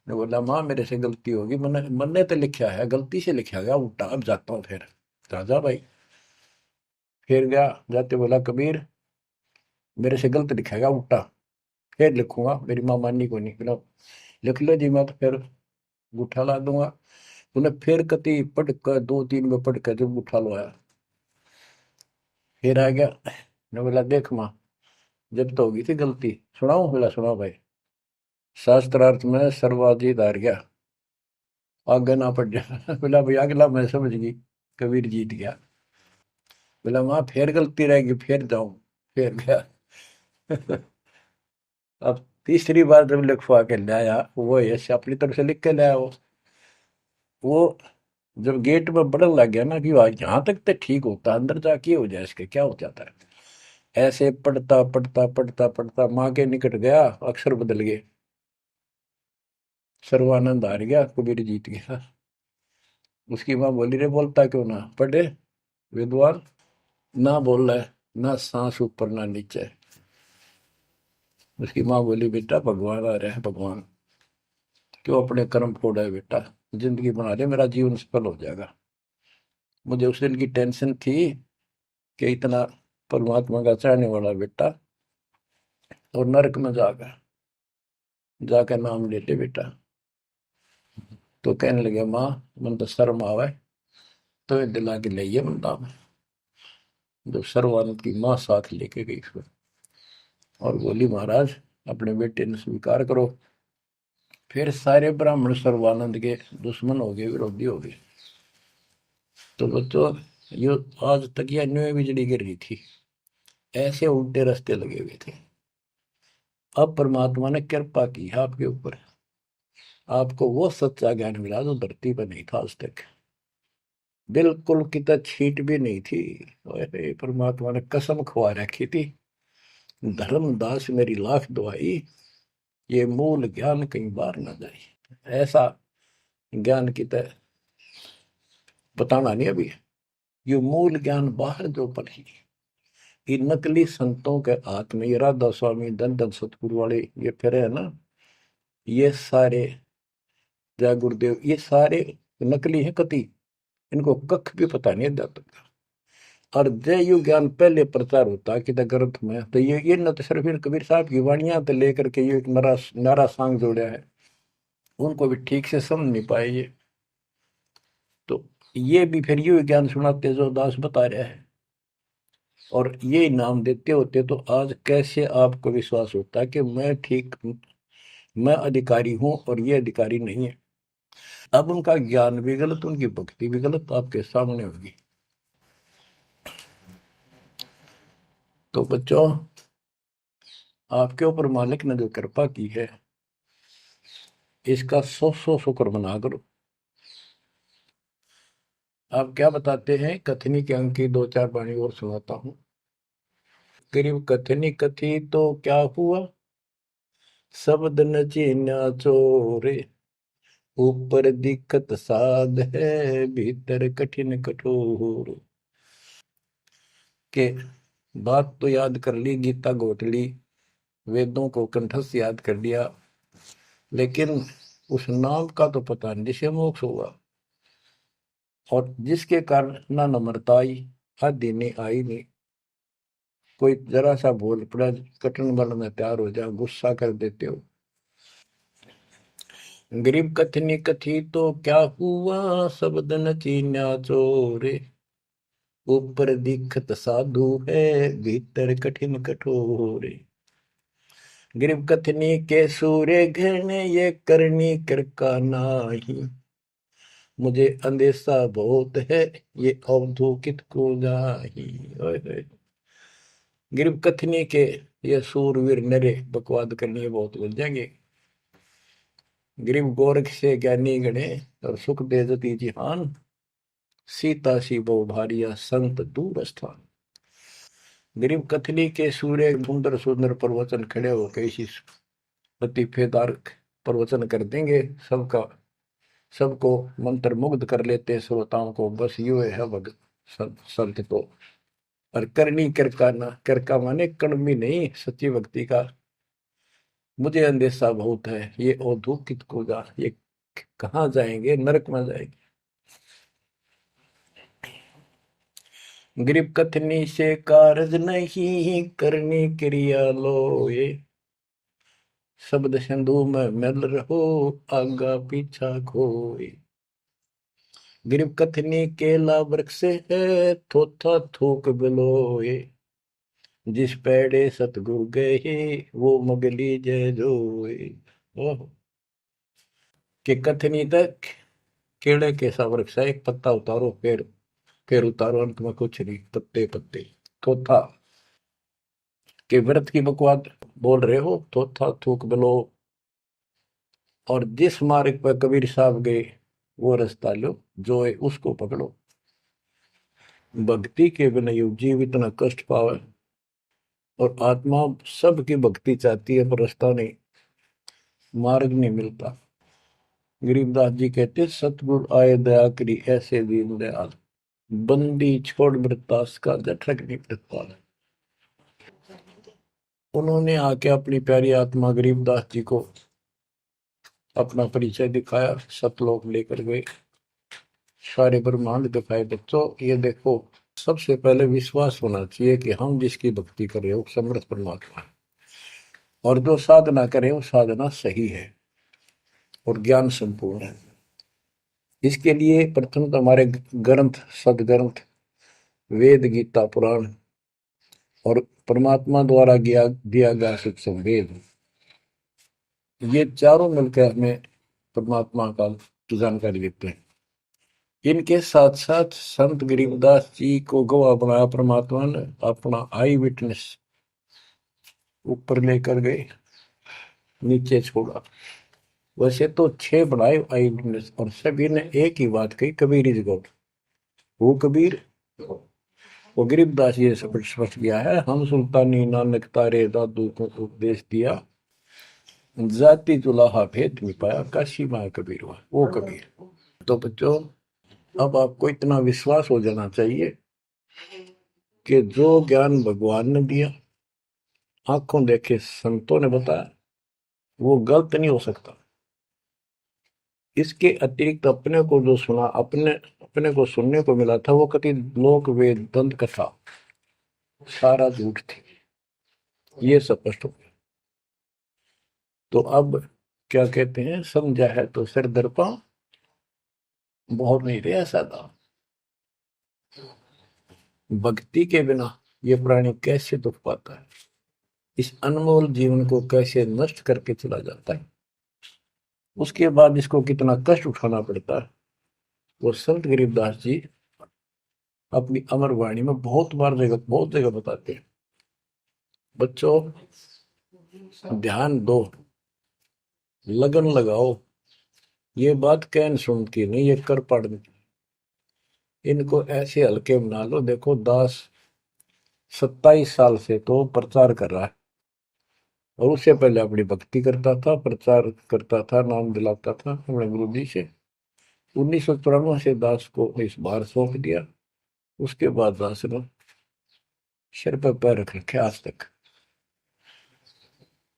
ने बोला माँ मेरे से गलती होगी, मैंने मैंने तो लिखा है, गलती से लिखा गया उल्टा, अब जाता हूँ फिर। राजा भाई फिर गया, जाते बोला कबीर मेरे से गलत लिखा गया उल्टा, फिर लिखूंगा, मेरी माँ माननी को नहीं। बोला लिख लो जी, मैं तो फिर अंगूठा ला दूंगा। उन्हें फिर कति पढ़ कर, दो तीन में पढ़ कर जब अंगूठा लवाया, फिर आ गया। ने बोला देख माँ, जब तो होगी थी गलती, सुनाऊं? बोला सुनाओ भाई। शास्त्रार्थ में सर्वाधिक हार गया, आगे ना पड़ जा। बोला भाई अगला मैं समझ गई, कबीर जीत गया। बोला वहां फिर गलती रहेगी, फिर जाऊं, फिर गया। अब तीसरी बार जब लिखवा के लाया, वो यश अपनी तरफ से लिख के लाया, वो जब गेट में बढ़न लग गया ना कि यहाँ तक तो ठीक होता, अंदर जाके हो जाए इसके क्या हो जाता है। ऐसे पढ़ता पढ़ता पढ़ता पढ़ता माँ के निकट गया, अक्षर बदल गए, सर्वानंद हार गया, कबीर जीत गया। उसकी माँ बोली रे बोलता क्यों ना, पढ़े विद्वान, ना बोल रहा है, ना सांस ऊपर ना नीचे। उसकी माँ बोली बेटा भगवान आ रहे हैं, भगवान क्यों अपने कर्म फोड़ा है बेटा, जिंदगी बना ले, मेरा जीवन सफल हो जाएगा। मुझे उस दिन की टेंशन थी कि इतना परमात्मा का चाहने वाला बेटा और नरक में जाकर जाकर नाम ले ले बेटा। तो कहने लगे माँ मन तो शर्म आवे, तो ये दिला के ले बंदा में। जब सर्वानंद की माँ साथ लेके गई फिर, और बोली महाराज अपने बेटे ने स्वीकार करो। फिर सारे ब्राह्मण सर्वानंद के दुश्मन हो गए, विरोधी हो गए। तो बच्चों ये आज तक यह न्यू बिजली गिर रही थी, ऐसे उल्टे रास्ते लगे हुए थे। अब परमात्मा ने कृपा की है आपके ऊपर, आपको वो सच्चा ज्ञान मिला जो धरती पर नहीं था आज तक, बिल्कुल कितना छीट भी नहीं थी। ओए परमात्मा ने कसम खुआ रखी थी, धर्मदास मेरी लाख दुआई, ये मूल ज्ञान कहीं बार ना जाए। ऐसा ज्ञान की तरह बताना नहीं अभी, ये मूल ज्ञान बाहर जो पड़ी, ये नकली संतों के हाथ में, ये राधा स्वामी धन धन सतगुरु वाले ये फिर है ना, ये सारे जय गुरुदेव, ये सारे नकली हैं कति, इनको कख भी पता नहीं अध्यात्म का। और जय यु ज्ञान पहले प्रचार होता कि ग्रंथ में, तो ये न तो सिर्फ कबीर साहब की वाणियां तो लेकर के ये एक नारा नारा सांग जोड़ा है, उनको भी ठीक से समझ नहीं पाए ये। तो ये भी फिर ये ज्ञान सुनाते जो दास बता रहा है, और ये नाम देते होते, तो आज कैसे आपको विश्वास होता कि मैं ठीक, मैं अधिकारी हूं और ये अधिकारी नहीं है। अब उनका ज्ञान भी गलत, उनकी भक्ति भी गलत आपके सामने होगी। तो बच्चों आपके ऊपर मालिक ने जो कृपा की है, इसका सौ सौ शुक्र मना करो। आप क्या बताते हैं, कथनी के अंक की दो चार वाणी और सुनाता हूँ। गरीब कथनी कथी तो क्या हुआ, शब्द न चीन्या चोरे, ऊपर दिक्कत साध है, भीतर कठिन कठोर। के बात तो याद कर ली, गीता घोट ली, वेदों को कंठस्थ याद कर लिया, लेकिन उस नाम का तो पता नहीं जिसे मोक्ष होगा, और जिसके कारण ना नम्रता आई, आदि नहीं आई नहीं। कोई जरा सा बोल पड़ा, कठिन वर्ण में तैयार हो जाओ, गुस्सा कर देते हो। गरीब कथनी कथी तो क्या हुआ, शब्द न चीन्या चोरे। ऊपर दिखत साधु है, भीतर कठिन कठोरे। गरीब कथनी के सूर्य घने, ये करनी कर का नाही। मुझे अंदेशा बहुत है, ये अवधूकित को जाही। ओए होए। गरीब कथनी के ये सूरवीर नरे बकवाद करनी बहुत बन जाएंगे। गरीब गोरख से ज्ञानी गणे, और सुख दे जती जिहान। सीता सी बहु भारिया, संत दूर स्थान। गरीब कथनी के सूर्य सुंदर सुंदर प्रवचन खड़े हो कैसी लतीफेदार प्रवचन कर देंगे, सबका सबको मंत्र मुग्ध कर लेते श्रोताओं को। बस यू है भगत संत तो। और करनी करका ना, करका माने कड़मी नहीं, सच्ची भक्ति का मुझे अंदेशा बहुत है, ये औधुकित को जा, ये कहाँ जाएंगे, नरक में जाएंगे। गरीब कथनी से कारज नहीं, करनी क्रिया लो ये। शब्द सिंधु में मिल रहो, आगा पीछा खोए। गरीब कथनी केला वृक्ष है, थोथा थूक बिलोए। जिस पेड़े सतगुरु गए, वो मगली जय जोए। ओह, के कथनी तक केड़े के सा वृक्ष है, एक पत्ता उतारो, फिर उतारो, अंत में कुछ नहीं, पत्ते पत्ते। थोथा के व्रत की बकवाद बोल रहे हो, थोथा थूक बिलो। और जिस मार्ग पर कबीर साहब गए, वो रास्ता लो, जो है उसको पकड़ो। भक्ति के बिना यू जीव इतना कष्ट पावे, और आत्मा सबकी भक्ति चाहती है, पर रास्ता नहीं, मार्ग नहीं मिलता। गरीबदास जी कहते, सतगुरु आए दया करी, ऐसे दीन दयाल। बंदी छोड़ वृत्तास का, जठरक नहीं प्रतिपाल। उन्होंने आके अपनी प्यारी आत्मा गरीबदास जी को अपना परिचय दिखाया, सतलोक लेकर गए, सारे ब्रह्मांड दिखाए। बच्चों ये देखो, सबसे पहले विश्वास होना चाहिए कि हम जिसकी भक्ति कर रहे हो समर्थ परमात्मा है, और जो साधना करें वो साधना सही है और ज्ञान संपूर्ण है। इसके लिए प्रथम तो हमारे ग्रंथ, सदग्रंथ, वेद, गीता, पुराण और परमात्मा द्वारा दिया गया शिक्षण वेद, ये चारों मिलकर हमें परमात्मा का जानकारी देते हैं। इनके साथ साथ संत गरीबदास जी को गवाह बनाया परमात्मा ने, अपना आई विटनेस ऊपर लेकर गए, नीचे छोड़ा। वैसे तो 6 बनाए आई विटनेस, और सभी ने एक ही बात कही, कबीर इज गॉड। वो कबीर, वो गरीबदास जी ने स्पष्ट किया है, हम सुल्तानी नानक तारे दादू को उपदेश दिया, जाति जुलाहा भेद मिटाया, काशी माँ कबीर हुआ, वो कबीर। तो बच्चों, अब आपको इतना विश्वास हो जाना चाहिए कि जो ज्ञान भगवान ने दिया, आंखों देखे संतों ने बताया, वो गलत नहीं हो सकता। इसके अतिरिक्त अपने को जो सुना, अपने अपने को सुनने को मिला था, वो कति लोक वेद दंत कथा सारा झूठ थी, ये स्पष्ट हो गया। तो अब क्या कहते हैं, समझा है तो सिर दर्पा, बहुत नहीं रहा सादा। भक्ति के बिना ये प्राणी कैसे दुख पाता है, इस अनमोल जीवन को कैसे नष्ट करके चला जाता है, उसके बाद इसको कितना कष्ट उठाना पड़ता है, वो संत गरीबदास जी अपनी अमर वाणी में बहुत जगह बताते हैं। बच्चों ध्यान दो, लगन लगाओ, ये बात कैन सुनती नहीं, ये कर पड़नी। इनको ऐसे हल्के बना लो। देखो दास 27 साल से तो प्रचार कर रहा है, और उससे पहले अपनी भक्ति करता था, प्रचार करता था, नाम दिलाता था अपने गुरु जी से। 1994 से दास को इस बार सौंप दिया। उसके बाद दास ने सिर पर पैर रख रखे आज तक।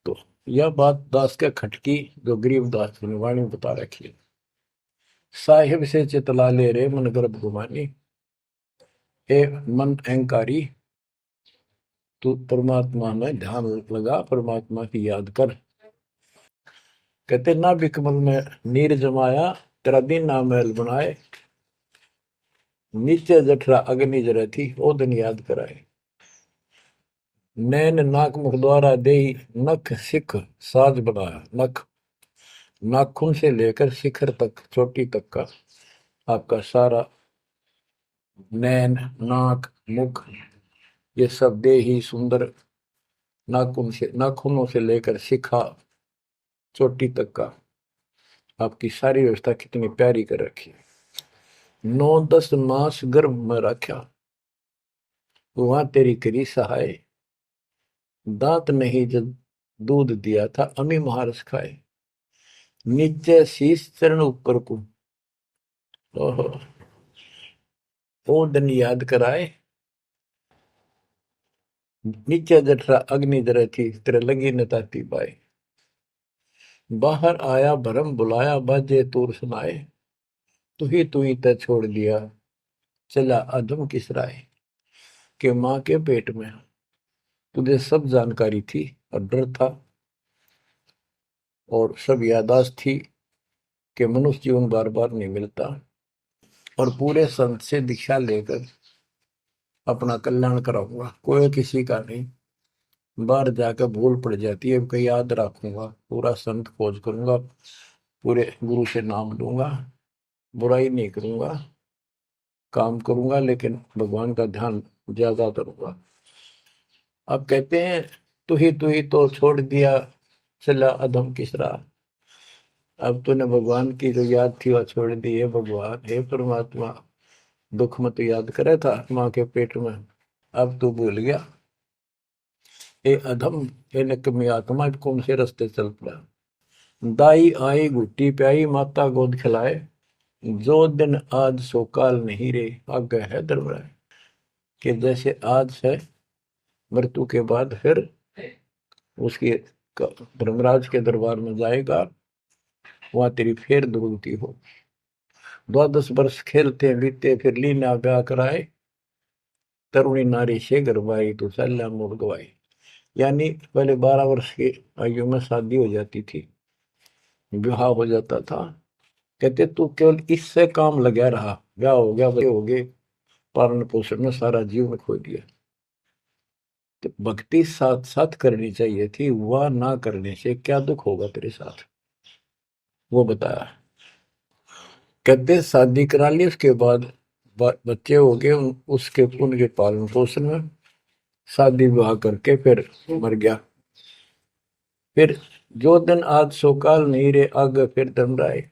तो यह बात दास के खटकी जो गरीब दास ने वाणी बता रखी है। साहिब से चितला ले रे मन गर्भ गुमानी, हे मन अहंकारी, तू परमात्मा में ध्यान लगा, परमात्मा की याद कर। कहते ना बिकमल में नीर जमाया, तेरा दिन ना महल बनाए, नीचे जठरा अग्नि जरे थी ओ दिन याद कराए। नैन नाक मुख द्वारा दे नख सिख साज बनाया। नख नाखून से लेकर शिखर तक, चोटी तक का आपका सारा नैन, नाक, मुख, ये सब दे ही सुंदर। नाखूनों से लेकर शिखा, चोटी तक का आपकी सारी व्यवस्था कितनी प्यारी कर रखी है। 9-10 मास गर्भ में रखा, वहां तेरी करी सहाय। दांत नहीं जब दूध दिया था, अमी महारस खाए। नीचे शीश चरण ऊपर को, ओहो वो दिन याद कराए। नीचे जठरा अग्नि जरे थी, तेरे लगी न ताती बाई। बाहर आया भरम बुलाया, बाजे तूर सुनाए। तू ही तय छोड़ दिया, चला अधम किस राय। के माँ के पेट में तुझे सब जानकारी थी और डर था और सब यादाश्त थी कि मनुष्य जीवन बार बार नहीं मिलता। और पूरे संत से दीक्षा लेकर अपना कल्याण कराऊंगा, कोई किसी का नहीं। बाहर जाकर भूल पड़ जाती है, कहीं याद रखूंगा, पूरा संत खोज करूंगा, पूरे गुरु से नाम लूंगा, बुराई नहीं करूंगा, काम करूंगा, लेकिन भगवान का ध्यान ज्यादा करूंगा। अब कहते हैं तू ही तो छोड़ दिया, चला अधम किस राह। अब तूने भगवान की जो याद थी वह छोड़ दी है। भगवान हे परमात्मा, दुख मत याद करे था माँ के पेट में, अब तू भूल गया। ए अधम, ए निकम्मी आत्मा, कौन से रास्ते चल पड़ा। दाई आई घुट्टी प्याई, माता गोद खिलाए। जो दिन आज सो काल नहीं रे, आगे है दरबार। कि जैसे आज है, मृत्यु के बाद फिर उसकी धर्मराज के दरबार में जाएगा, वहां तेरी फिर दुर्गति हो। 12 वर्ष खेलते बीते, फिर लीना ब्याह कराए। तरुणी नारी से गरबाई, तो सल्ला मोड़ गवाई। यानी पहले 12 वर्ष की आयु में शादी हो जाती थी, विवाह हो जाता था। कहते तू केवल इससे काम लगा रहा, ब्याह हो गया, बच्चे हो गए, पालन पोषण में सारा जीवन खो दिया। तो भक्ति साथ साथ करनी चाहिए थी, वह ना करने से क्या दुख होगा तेरे साथ, वो बताया। कहते शादी करा ली, उसके बाद बच्चे हो गए, उसके उनके पालन पोषण में शादी विवाह करके फिर मर गया। फिर जो दिन आज सो काल नहीं रे, आगे फिर धर्मराय।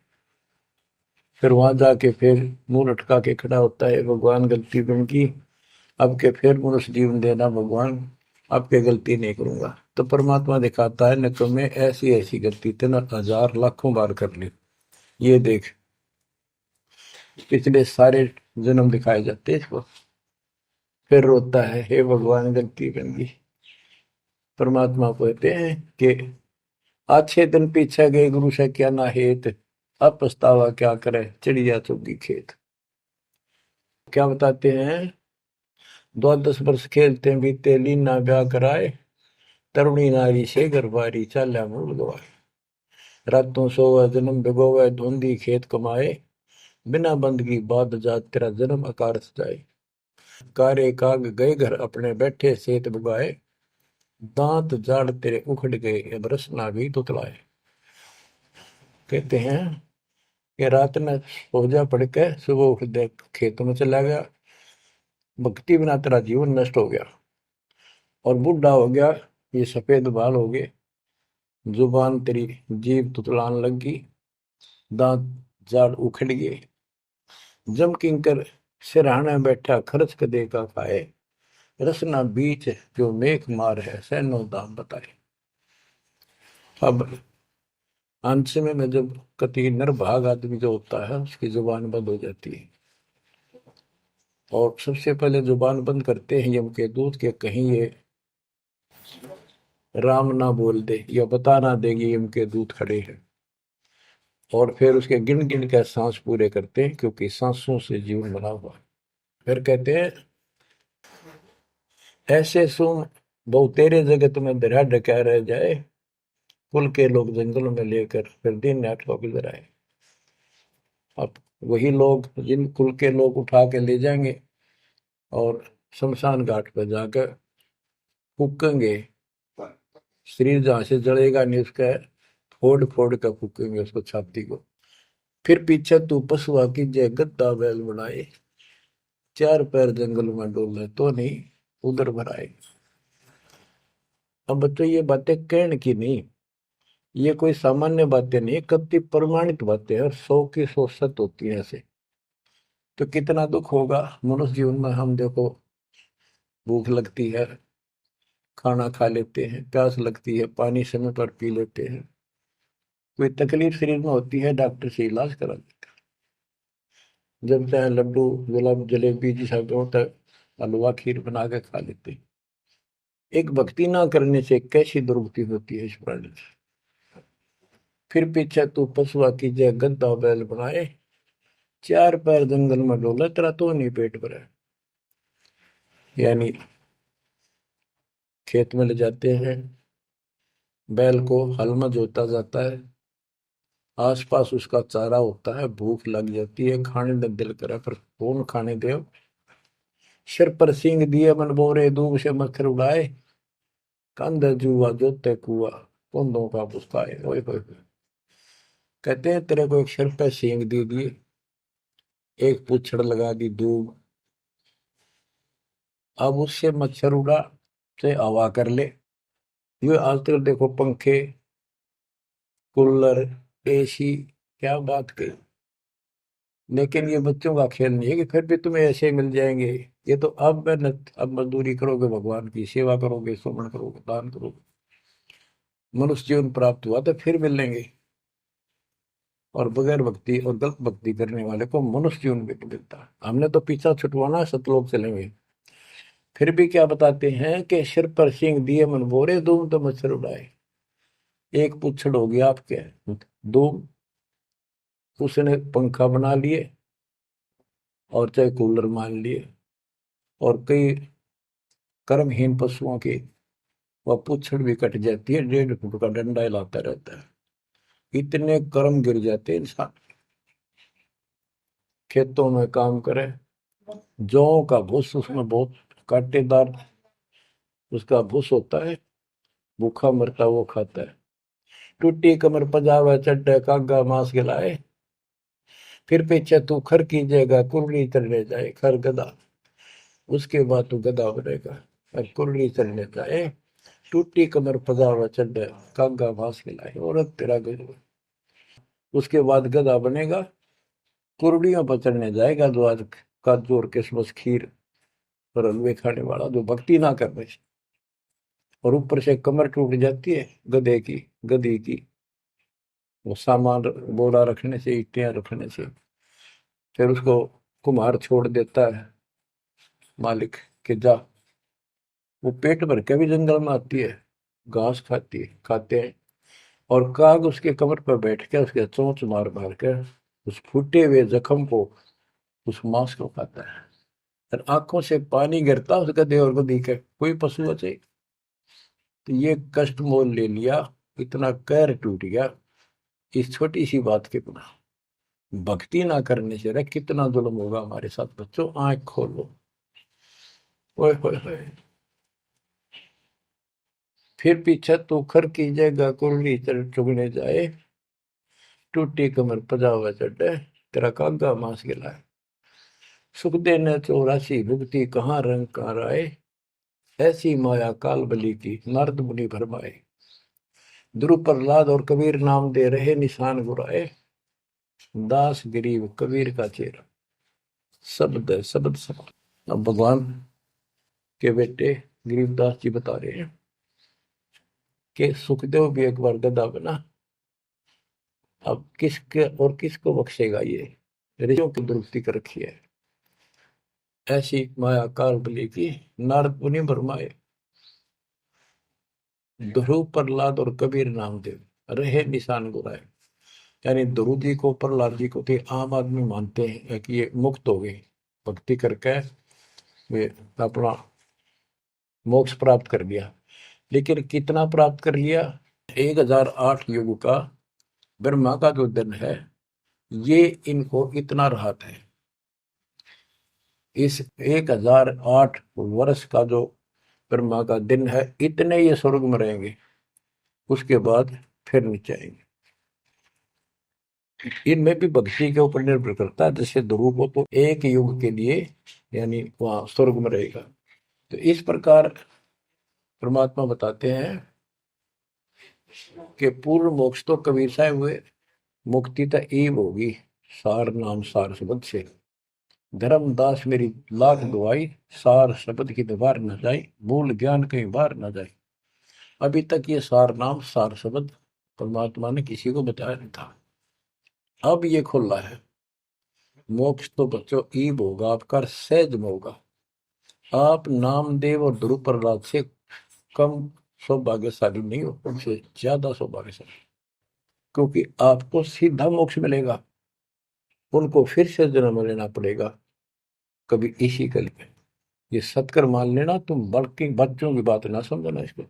फिर वहां जाके फिर मुंह लटका के खड़ा होता है, भगवान गलती उनकी, अब के फिर मनुष्य जीवन देना भगवान, अब के गलती नहीं करूंगा। तो परमात्मा दिखाता है न तुम्हें ऐसी ऐसी गलती तेना 1000 लाखों बार कर ली, ये देख। पिछले सारे जन्म दिखाए जाते इसको। फिर रोता है, हे भगवान गलती बन गई। परमात्मा को कहते हैं कि अच्छे दिन पीछे गए गुरु से क्या ना हेत, अब पछतावा क्या करे चिड़िया चुगी खेत। क्या बताते हैं, 12 वर्ष खेलते बीते, लीना ब्याह कराए। तरुणी नारी से गरबारी, चाल्या मूल गवाए। रातों सोवा जन्म भिगोवे, धुंधी खेत कमाए। बिना बंदगी बाद जात, तेरा जन्म अकारस जाए। कारे काग गए घर अपने, बैठे सेत बुगाए। दांत जाड़ तेरे उखड़ गए, बरस ना भी तुतलाए। कहते हैं कि रात में सोजा पड़ के सुबह उठ दे खेतों में चला गया, भक्ति बिना तेरा जीवन नष्ट हो गया। और बूढ़ा हो गया, ये सफेद बाल हो गए, जुबान तेरी जीभ तुतलान लगी, दांत जाड़ उखड़ गए। जम किंकर सिरहाने बैठा, खर्च कदे का खाए। रसना बीच जो मेघ मार है, सैनो दाम बताए। अब अंत में जब कति निर्भाग आदमी जो होता है उसकी जुबान बंद हो जाती है, और सबसे पहले जुबान बंद करते हैं यम के दूत के कहीं ये राम ना बोल दे या बता ना देगी यम के दूत खड़े हैं। और फिर उसके गिन गिन कर सांस पूरे करते हैं, क्योंकि सांसों से जीवन बना हुआ है। फिर कहते हैं ऐसे सुन बहु तेरे जगत में दरिया ढका रह जाए, कुल के लोग जंगलों में लेकर फिर दिन रात को गुजर आए। अब वही लोग जिन कुल के लोग उठा के ले जाएंगे और शमशान घाट पर जाकर फूकेंगे, शरीर जहां से जलेगा नहीं उसका फोड़ फोड़ कर फूकेंगे उसको, छाती को। फिर पीछे तू पशुआ की जय गद्दा बैल बनाए, चार पैर जंगल में डोले तो नहीं उधर भराए। अब बच्चों ये बातें कहने की नहीं, ये कोई सामान्य बातें नहीं, कति प्रमाणित बातें हैं और 100 की 100 सत्य होती है ऐसे। तो कितना दुख होगा मनुष्य जीवन में। हम देखो भूख लगती है, खाना खा लेते हैं, प्यास लगती है, पानी समय पर पी लेते हैं, कोई तकलीफ शरीर में होती है डॉक्टर से इलाज करा लेते हैं, जब चाहे लड्डू गुलाब जलेबी जैसा होता है हलवा खीर बना के खा लेते हैं। एक भक्ति ना करने से कैसी दुर्गति होती है इस प्राणी से। फिर पीछे तू पशुआ की जय गद्दा बैल बनाए, चार पैर जंगल में डोले तेरा तो नहीं पेट भरा। यानी खेत में ले जाते हैं, बैल को हल में जोता जाता है, आसपास उसका चारा होता है, भूख लग जाती है, खाने में दिल करे पर कौन खाने दे। सिर पर सींग दिए मन बोरे दूब से मच्छर उड़ाए, कंध जुआ जोते कुआ कुंदों का पुस्ताए। ओए होए होए। कहते हैं तेरे को एक सिर पे सींग दे दिए, एक पूछड़ लगा दी दूब, अब उससे मच्छर उड़ा से हवा कर ले। ये आजकल देखो पंखे कूलर एसी, क्या बात कही। लेकिन ये बच्चों का खेल नहीं है कि फिर भी तुम्हें ऐसे मिल जाएंगे। ये तो अब मेहनत, अब मजदूरी करोगे, भगवान की सेवा करोगे, सुमन करोगे, दान करोगे, मनुष्य जीवन प्राप्त हुआ तो फिर मिलेंगे। और बगैर भक्ति और गलत भक्ति करने वाले को मनुष्य जीवन भी नहीं मिलता। हमने तो पीछा छुटवाना है, सतलोक चलेंगे। फिर भी क्या बताते हैं कि सिर पर सींग दिए मन बोरे, दूम तो मच्छर उड़ाए। एक पुच्छड़ हो गया आपके दूम, उसने पंखा बना लिए और चाहे कूलर मान लिए, और कई कर्महीन पशुओं की वह पुच्छड़ भी कट जाती है, 1.5 फुट का डंडा हिलाता रहता है। इतने कर्म गिर जाते हैं इंसान। खेतों में काम करे, जौ का भूस उसमें बहुत कांटेदार उसका भूस होता है, भूखा मरता वो खाता है। टूटी कमर पजावा चड्डे कागा मांस खिलाए, फिर पीछे तू खर कीजिएगा कुर्री चढ़ने जाए। खर गधा, उसके बाद तू गधा बनेगा और कुर्री चढ़ने जाए। टूटी कमर पजावा चड्डे कागा मांस खिलाए, और तेरा गधा। उसके बाद गधा बनेगा, कुर्डियों पर चढ़ने जाएगा, जो आज काजू और किशमिश खीर और हलवे खाने वाला, जो भक्ति ना करने से। और ऊपर से कमर टूट जाती है गधे की, गधी की, वो सामान बोरा रखने से, ईटियां रखने से। फिर उसको कुम्हार छोड़ देता है मालिक के जा। वो पेट भर के भी जंगल में आती है, घास खाती है, खाते हैं। और काग उसके कमर पर बैठ के उसके चोंच मार मार के उस फूटे हुए जख्म को, उस मांस को खाता है। और आंखों से पानी गिरता उस गधे और गधी के, कोई पशु बचे। तो ये कष्ट मोल ले लिया, इतना कहर टूट गया इस छोटी सी बात के बिना। भक्ति ना करने से रे कितना जुल्म होगा हमारे साथ। बच्चों आंख खोलो। ओए होए होए। फिर पीछे तो खर की जगह कुर्री चुगने जाए, टूटी कमर पजावा चढ़े, तेरा कागा मांस गिलाए। सुख देने 84 भुगती कहाँ रंग कहाँ राय, ऐसी माया काल बली की नारद मुनि भरमाए। ध्रुव प्रहलाद और कबीर नाम दे रहे निशान गुराए, दास गरीब कबीर का चेहरा। शब्द है, शब्द शब्द। अब भगवान के बेटे गरीबदास जी बता रहे हैं कि सुखदेव भी एक बार गधा बना। अब किसके और किसको बख्शेगा? ये ऋषियों की दुरुक्ति कर रखी है। ऐसी माया काल बली की नारद मुनि भरमाए। ध्रुव, प्रहलाद और कबीर नामदेव रहे निशान गुराए। यानी ध्रुव जी को, प्रहलाद जी को थे आम आदमी मानते हैं कि ये मुक्त हो गए, भक्ति करके वे अपना मोक्ष प्राप्त कर लिया। लेकिन कितना प्राप्त कर लिया? 1008 युग का ब्रह्मा का जो दिन है, ये इनको इतना राहत है। इस 1008 वर्ष का जो ब्रह्मा का दिन है, इतने ये स्वर्ग में रहेंगे, उसके बाद फिर नीचे आएंगे। इनमें भी भक्ति के ऊपर निर्भर करता है। जैसे ध्रुव को तो एक युग के लिए यानी वहां स्वर्ग में रहेगा। तो इस प्रकार परमात्मा बताते हैं कि पूर्ण मोक्ष तो कबीर साहब हुए, मुक्ति तो ईब होगी सार नाम सार शब्द से। धर्मदास मेरी लाख दुआई, सार शब्द की दीवार न जाए, मूल ज्ञान कहीं बाहर न जाए। अभी तक ये सार नाम सार शब्द परमात्मा ने किसी को बताया नहीं था, अब ये खुला है। मोक्ष तो बच्चों ईब होगा आपका, सहज में होगा। आप नामदेव और ध्रुव प्रहलाद से कम सौभाग्यशाली नहीं हो, उनसे ज्यादा सौभाग्यशाली, क्योंकि आपको सीधा मोक्ष मिलेगा। उनको फिर से जन्म लेना पड़ेगा कभी इसी कल में। ये सत्कर मान लेना, तुम बल्कि बच्चों की बात ना समझना इसको।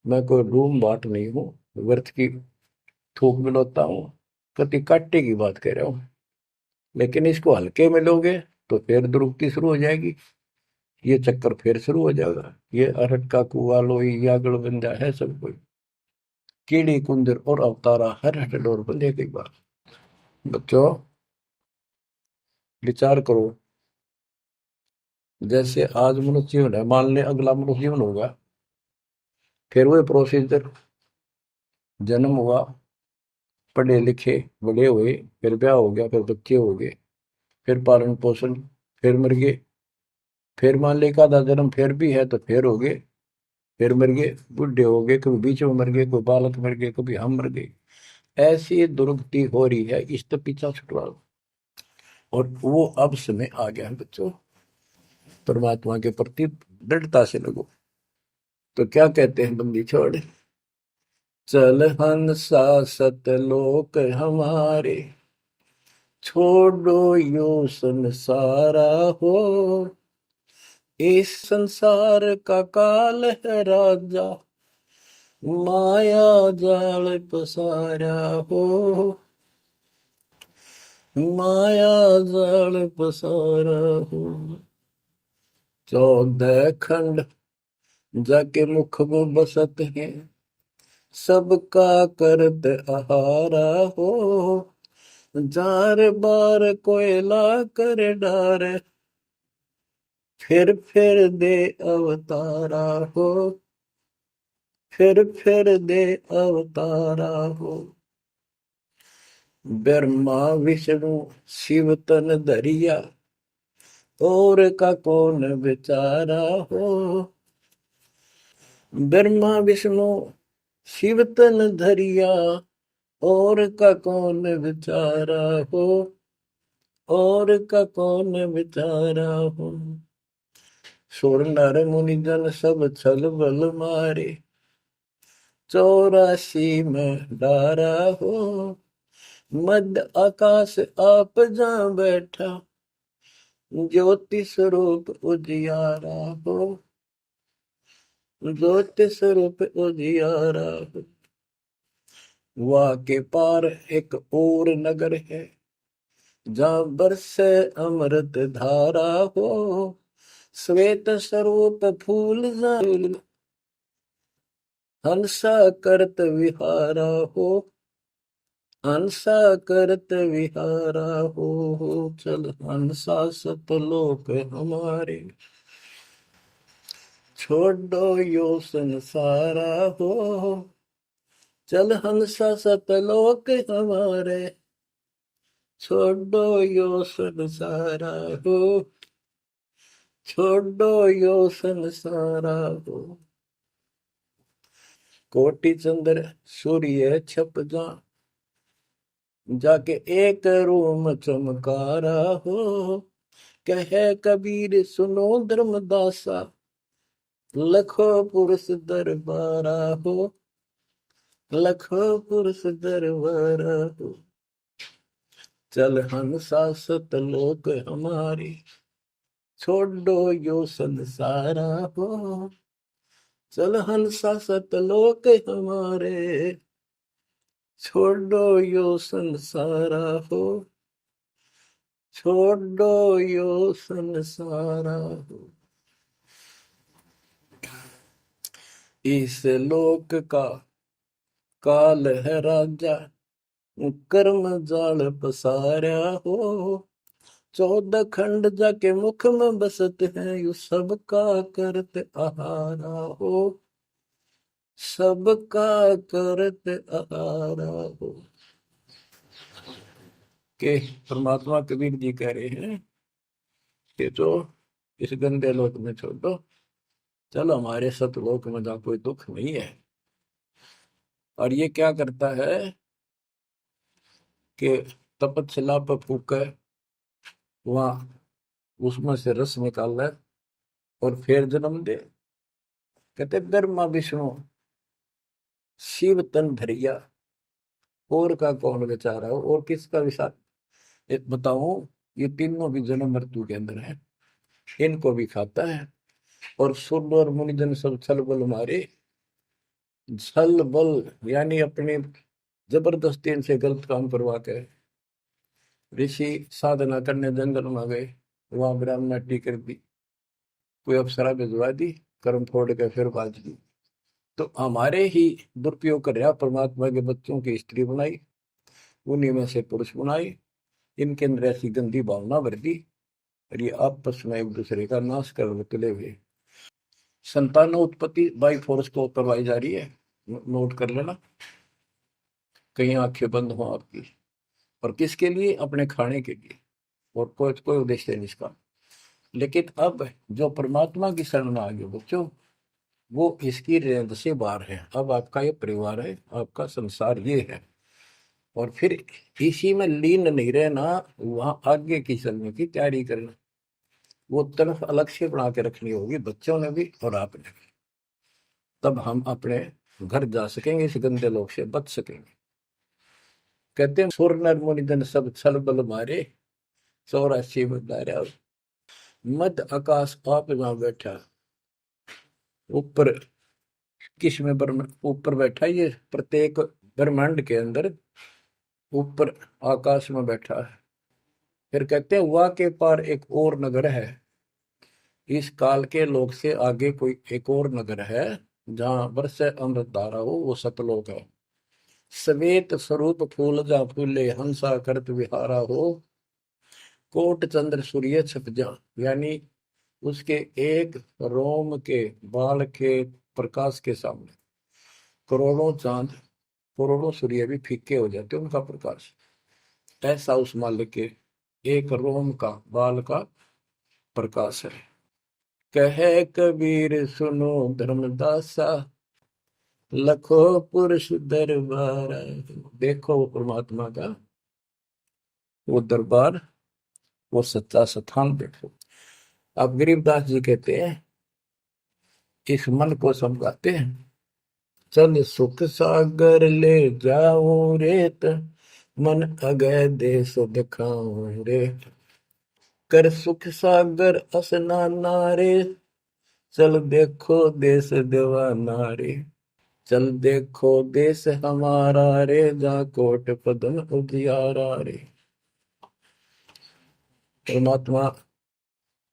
मैं कोई रूम बाट नहीं हूँ, व्यर्थ की थूक मिलोता हूँ, कति काटे की बात कह रहा हूँ। लेकिन इसको हल्के में लोगे तो फिर दुरुक्ति शुरू हो जाएगी, ये चक्कर फिर शुरू हो जाएगा। ये अरट का कुआ लोई यागड़ बंदा है सब कोई, कीड़ी कुंदर और अवतारा हर हट डोर बंदे की बात। बच्चों विचार करो, जैसे आज मनुष्य जीवन है, मान ले अगला मनुष्य जीवन होगा, फिर वही प्रोसीजर, जन्म हुआ, पढ़े लिखे बड़े हुए, फिर ब्याह हो गया, फिर बच्चे हो गए, फिर पालन पोषण, फिर मर गए, फिर मान ले का आधा जन्म फिर भी है तो फिर हो गए, फिर मर गए, बुढ़े हो गए, कभी बीच में मर गए, कोई बालक मर गए, कभी हम मर गए। ऐसी दुर्गति हो रही है, इस तो पीछा छुटवा। और वो अब समय आ गया है बच्चों, परमात्मा के प्रति दृढ़ता से लगो। तो क्या कहते हैं बंदी छोड़, चल हंसा सतलोक हमारे, छोड़ो यो संसारा हो। इस संसार का काल है राजा, माया जाल पसारा हो। माया जाल पसारा हो। 14 खंड जाके मुख में बसत है, सबका करत आहारा हो। जार बार कोयला कर डार, फिर दे अवतारा हो। फिर दे अवतारा हो। ब्रह्मा विष्णु शिव तन धरिया, और का कौन बेचारा हो। ब्रह्मा विष्णु शिव तन धरिया, और का कौन बेचारा हो। और का कौन बेचारा हो। सुर नर मुनि जन सब छल बल मारे, 84 में डारा हो। मध्य आकाश आप जा बैठा, ज्योति स्वरूप उजियारा हो। ज्योति स्वरूप उजियारा हो। वहाँ के पार एक और नगर है, जहाँ बरसे अमृत धारा हो। श्वेत स्वरूप फूल हंसा करत विहारा हो। हंसा करत विहारा हो। चल हंसा सतलोक हमारे, छोड़ो यो संसारा हो। चल हंसा सतलोक हमारे, छोड़ो यो संसारा हो। छोड़ो यो संसारा हो। कोटि चंद्र सूर्य छप जा, जाके एक रूम चमकारा हो। कहे कबीर सुनो धर्मदासा, लखो पुरुष दरबारा हो, लखो पुरुष दरबारा हो। चल हंसा सतलोक हमारी, छोड़ो यो संसारा हो। चल हंसा सतलोक हमारे, छोड़ो यो संसारा हो, छोड़ो यो संसारा हो। इस लोक का काल है राजा, कर्म जाल पसारा हो। 14 खंड जाके मुख में बसते हैं, यू सबका करत आहारा हो, सबका करत आहारा हो। के परमात्मा कबीर जी कह रहे हैं कि जो इस गंदे लोक में छोड़ो, चलो हमारे सतलोक में जहाँ कोई दुख नहीं है। और ये क्या करता है कि तपतशिला पर फूके, वहां उसमें से रस निकाल ले और फिर जन्म दे। कहते ब्रह्मा विष्णु शिव तन धरिया, और का कौन बेचारा हो, और किसका विचार बताऊं। ये तीनों भी जन्म मृत्यु के अंदर है, इनको भी खाता है। और सुर और मुनिजन सब छल बल मारे, छल बल यानी अपने जबरदस्ती इनसे गलत काम करवा के ऋषि साधना करने जंगल में गए, वहां ब्राह्मणी कर दी, कोई अप्सरा भिजवा दी, कर्म फोड़ के फिर बाज दी। तो हमारे ही दुरुपयोग कर रहा, परमात्मा के बच्चों की स्त्री बनाई, उन्हीं में से पुरुष बनाई, इनके अंदर ऐसी गंदी भावना भर दी, और ये आपस में एक दूसरे का नाश कर तुले हुए। संतान उत्पत्ति बाई फोर्स को करवाई जा रही है, नोट कर लेना, कहीं आंखें बंद हो आपकी। और किसके लिए? अपने खाने के लिए, और कोई उद्देश्य नहीं इसका। लेकिन अब जो परमात्मा की शरण में आ गए बच्चों, वो इसकी रेंज से बाहर है। अब आपका ये परिवार है, आपका संसार ये है, और फिर इसी में लीन नहीं रहना, वहां आगे की चलने की तैयारी करना। वो तरफ अलग से बना के रखनी होगी बच्चों ने भी और आपने भी, तब हम अपने घर जा सकेंगे, इस गंदे लोग से बच सकेंगे। कहते हैं सुर नर मुनिजन सब छल बल मारे, 84 बदारा। मध्य आकाश आप जहां बैठा, ऊपर किस में ऊपर बैठा, ये प्रत्येक ब्रह्मांड के अंदर ऊपर आकाश में बैठा है। फिर कहते हैं वह के पार एक और नगर है, इस काल के लोक से आगे कोई एक और नगर है, जहां वर्ष अमृत धारा हो, वो सतलोक है। श्वेत स्वरूप फूल जा फूले, हंसा करत विहारा हो। कोट चंद्र सूर्य छप जा, यानी उसके एक रोम के बाल के प्रकाश के सामने करोड़ों चांद, करोड़ों सूर्य भी फीके हो जाते उनका प्रकाश। ऐसा उस मालिक के एक रोम का बाल का प्रकाश है। कहे कबीर सुनो धर्मदासा, लखो पुरुष दरबार। देखो वो परमात्मा का वो दरबार, वो सच्चा स्थान देखो। अब गरीबदास जी कहते हैं, इस मन को समझाते हैं, चल सुख सागर ले जाऊं रेत, मन अगय देश दिखाऊं रे। कर सुख सागर असनाना रे, चल देखो देश दीवाना रे। चल देखो देश हमारा रे, जा कोट पदम उजियारा रे। परमात्मा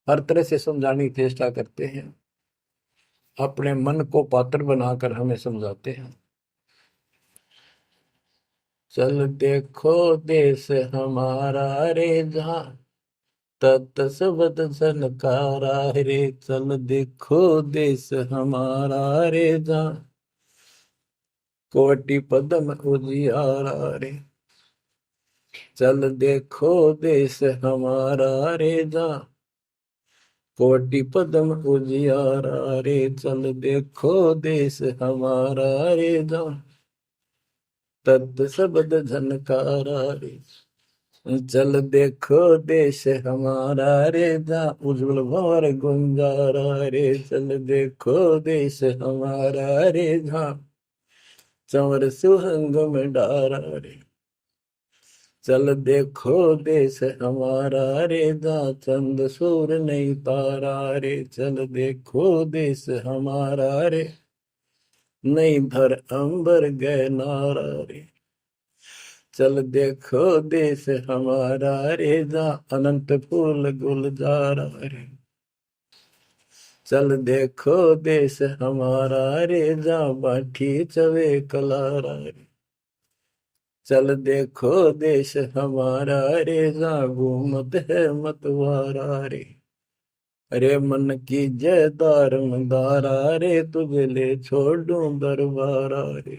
हर तरह से समझाने की चेष्टा करते हैं, अपने मन को पात्र बनाकर हमें समझाते हैं। चल देखो देश हमारा रे, जहाँ तत सबद सनकारा रे। चल देखो देश हमारा रे, जहाँ कोटि पदम उजियारा रे। चल देखो देश हमारा रे, जहाँ कोटि पदम उजियारा रे, चल देखो देश हमारा रे, जान तत् शब्द झनकारा रे, चल देखो देश हमारा रे, जा उज्जवल भंवर गुंजारा रे, चल देखो देश हमारा रे, जा चंवर सुहंग में डारा रे, चल देखो देश हमारा रे, जा चंद सूर नहीं तारा रे, चल देखो देश हमारा रे, नहीं धर अंबर गए नारा रे, चल देखो देश हमारा रे, जा अनंत फूल गुलजारा रे, चल देखो देश हमारा रे, जा बाठी चवे कलारा रे, चल देखो देश हमारा रे, जा घूमत है मतवारा रे, अरे मन की जय दारमदारा रे, तुझे ले छोड़ूं दरबारा रे,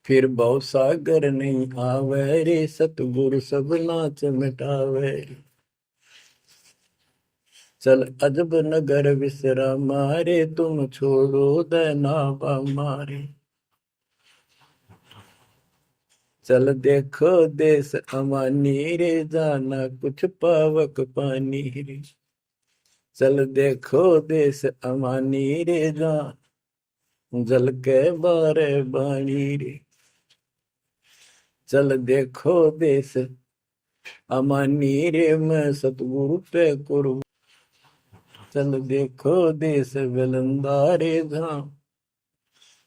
फिर भव सागर नहीं आवे रे, सतगुरु सब नाच मिटावे रे, चल अजब नगर विश्रामा रे, तुम छोड़ो देना मारे, चल देखो देश अमानी रे, जाना कुछ पावक पानी रे, चल देखो देश अमानी रे, जा जल के बारे बाणी रे, चल देखो देश अमानी रे, मैं सतगुरु पे कुर्ब, चल देखो देश विलंदा रे, जहाँ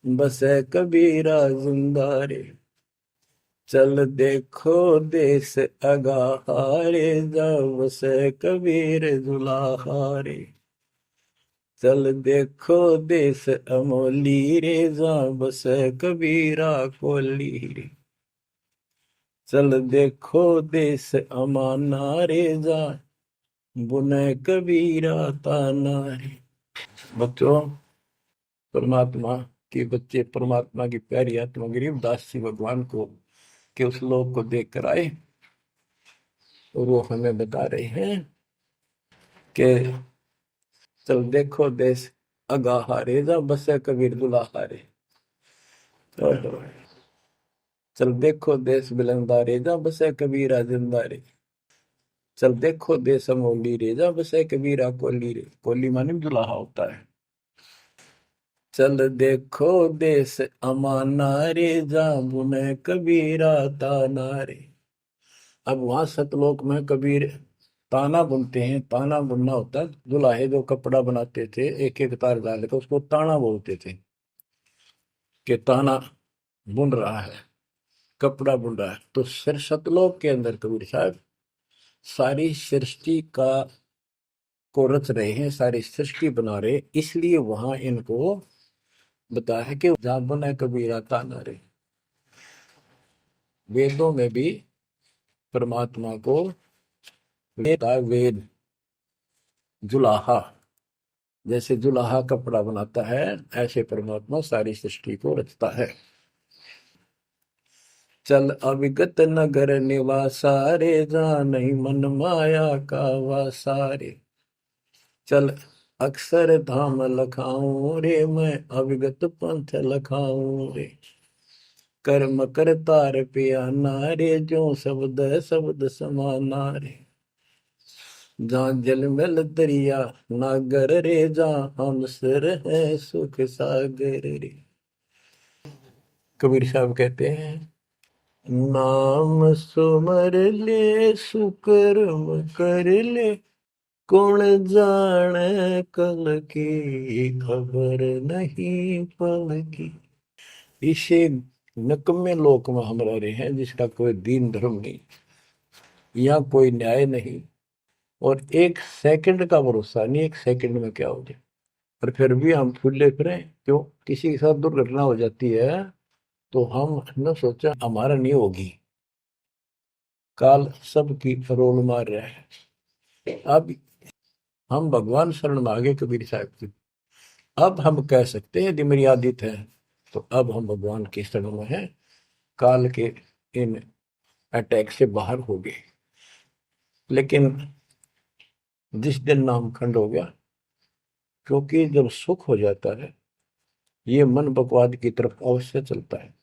बसे कबीरा जिंदा रे, चल देखो देश अगाहारे, जा बसे कबीर जुलाहारे, चल देखो देश अमोली रे, जा बसे कबीरा कोली रे, चल देखो देश अमाना रे, जा बुने कबीरा ताना रे। बच्चों, परमात्मा के बच्चे परमात्मा की प्यारी आत्मा गरीबदास जी भगवान को के उस लोक को देख कर आए, और वो हमें बता रहे हैं कि चल देखो देश अगाहारे, जा बसे कबीर दुलाहारे, चल देखो देश बिलंदारे, जा बसे कबीरा जिंदारे, चल देखो देश अमोली रे, जा बसे कबीरा कोली रे, कोली माने दुलाहा होता है, चल देखो देश अमाना रे, जा बुने कबीरा ताना रे। अब वहां सतलोक में कबीर ताना बुनते हैं। ताना बुनना होता है, दुल्हे जो कपड़ा बनाते थे एक एक तार डाल के, उसको ताना बोलते थे कि ताना बुन रहा है, कपड़ा बुन रहा है। तो फिर सतलोक के अंदर कबीर साहब सारी सृष्टि का को रच रहे हैं, सारी सृष्टि बना रहे, इसलिए वहां इनको बताया है कि जहां बना कबीरा ताना रे। वेदों में भी परमात्मा को वेद जुलाहा, जैसे जुलाहा कपड़ा बनाता है, ऐसे परमात्मा सारी सृष्टि को रचता है। चल अविगत नगर निवासा रे, जा नहीं मन माया का वासा रे, चल अक्षर धाम लखाऊं रे, मैं अविगत पंथ लखाऊं रे, कर्म करतार पियाना रे, जो शब्द शब्द समाना रे, जहाँ जल मल दरिया नागर रे, जहाँ हम सिर है सुख सागर रे। कबीर साहब कहते हैं, नाम सुमर ले सुकर्म कर ले, कौन जाने कल की खबर नहीं पल की। इसे नकम्मे लोक में हम रह रहे हैं, जिसका कोई दीन धर्म नहीं, यहाँ कोई न्याय नहीं, और एक सेकंड का भरोसा नहीं, एक सेकंड में क्या हो जाए। और फिर भी हम फूले फिरे क्यों? किसी के साथ दुर्घटना हो जाती है तो हम न सोचा हमारा नहीं होगी, काल सबकी रोल मार रहा है। अब हम भगवान शरण मांगे कबीर साहब की, अब हम कह सकते हैं यदि मेरी आदित है, तो अब हम भगवान के शरण में हैं, काल के इन अटैक से बाहर हो गए। लेकिन जिस दिन नाम खंड हो गया, क्योंकि जब सुख हो जाता है ये मन बकवाद की तरफ अवश्य चलता है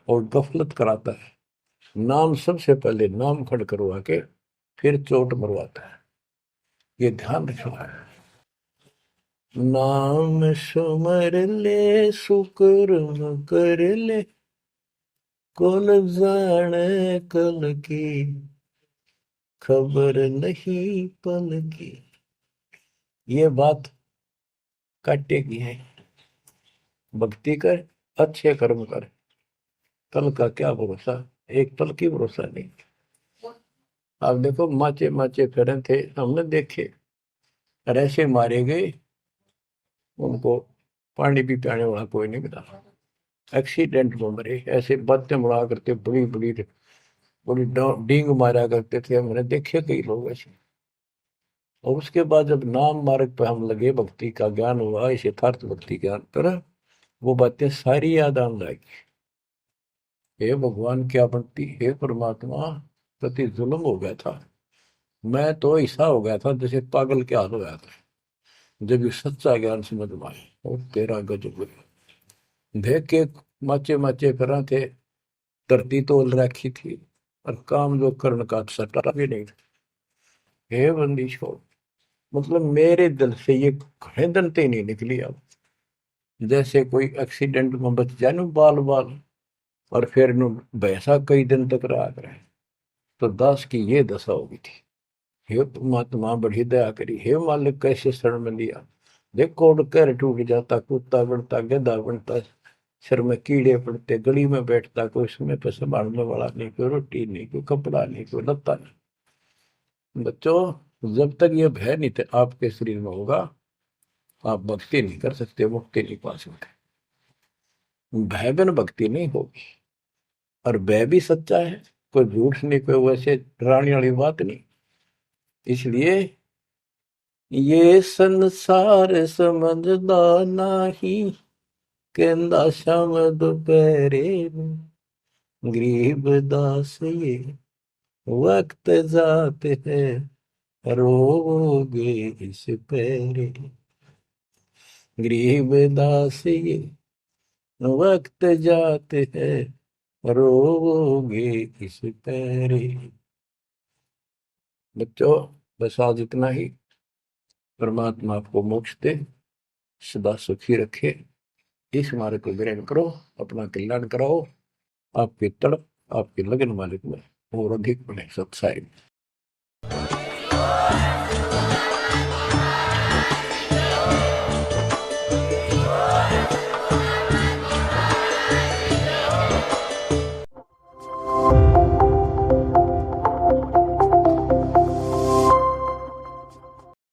और गफलत कराता है। नाम सबसे पहले नाम खड़ करवा के फिर चोट मरवाता है, ये ध्यान रखना है। नाम सुमर ले सुकर्म कर ले, कौन जाने कल की, खबर नहीं पल की। ये बात काटे की है। भक्ति कर, अच्छे कर्म कर, कल का क्या भरोसा, एक पल की भरोसा नहीं। आप देखो माचे माचे फिरे थे, हमने देखे, और ऐसे मारे गए, उनको पानी भी पियाने वाला कोई नहीं मिला, एक्सीडेंट में मरे। ऐसे बातें बड़ा करते, बड़ी बड़ी बड़ी डींग मारा करते थे, हमने देखे कई लोग ऐसे। और उसके बाद जब नाम मार्ग पर हम लगे, भक्ति का ज्ञान हुआ, इस यथार्थ भक्ति ज्ञान पर, वो बातें सारी याद आने लगी। हे भगवान क्या बनती, हे परमात्मा, प्रति जुल्म हो गया था। मैं तो ऐसा हो गया था जैसे पागल के हाल हो गया था, जब ये सच्चा ज्ञान समझ में आए। और तेरा गजब देख के माचे माचे करा थे, धरती तोल रखी थी, और काम जो कर्ण का सटा भी नहीं था। हे बंदी छोड़, मतलब मेरे दिल से ये घने दंते नहीं निकली। अब जैसे कोई एक्सीडेंट में बच जाए ना बाल बाल, और फिर नु भैंसा कई दिन तक रहा करे, तो दास की ये दशा होगी थी। हे परमात्मा बड़ी दया करी, हे मालिक कैसे शरण में लिया। देखो कर टूट जाता, कुत्ता बनता, गधा बनता, सिर में कीड़े पड़ते, गली में बैठता, कोई समय पर संभालने वाला नहीं, कोई रोटी नहीं, कोई कपड़ा नहीं, कोई लत्ता नहीं। बच्चों, जब तक ये भय नहीं थे आपके शरीर में होगा, आप भक्ति नहीं कर सकते, मुक्ति नहीं पा सकते। भय बिन भक्ति नहीं होगी। और भय भी सच्चा है, कोई झूठ नहीं, कोई वैसे डराने वाली बात नहीं। इसलिए ये संसार समझदा नहीं, कहंदा शाम दोपहरे में, गरीब दास ये वक्त जाते हैं, रोगे इस पैरे। गरीब दास ये वक्त जाते हैं, रोगे इस पैरे। बच्चों, बस आज इतना ही। परमात्मा आपको मोक्ष दे, सदा सुखी रखे, इस मार्ग को ग्रहण करो, अपना कल्याण कराओ, आपकी तड़प, आपकी लगन मालिक में और अधिक बने सत्साई।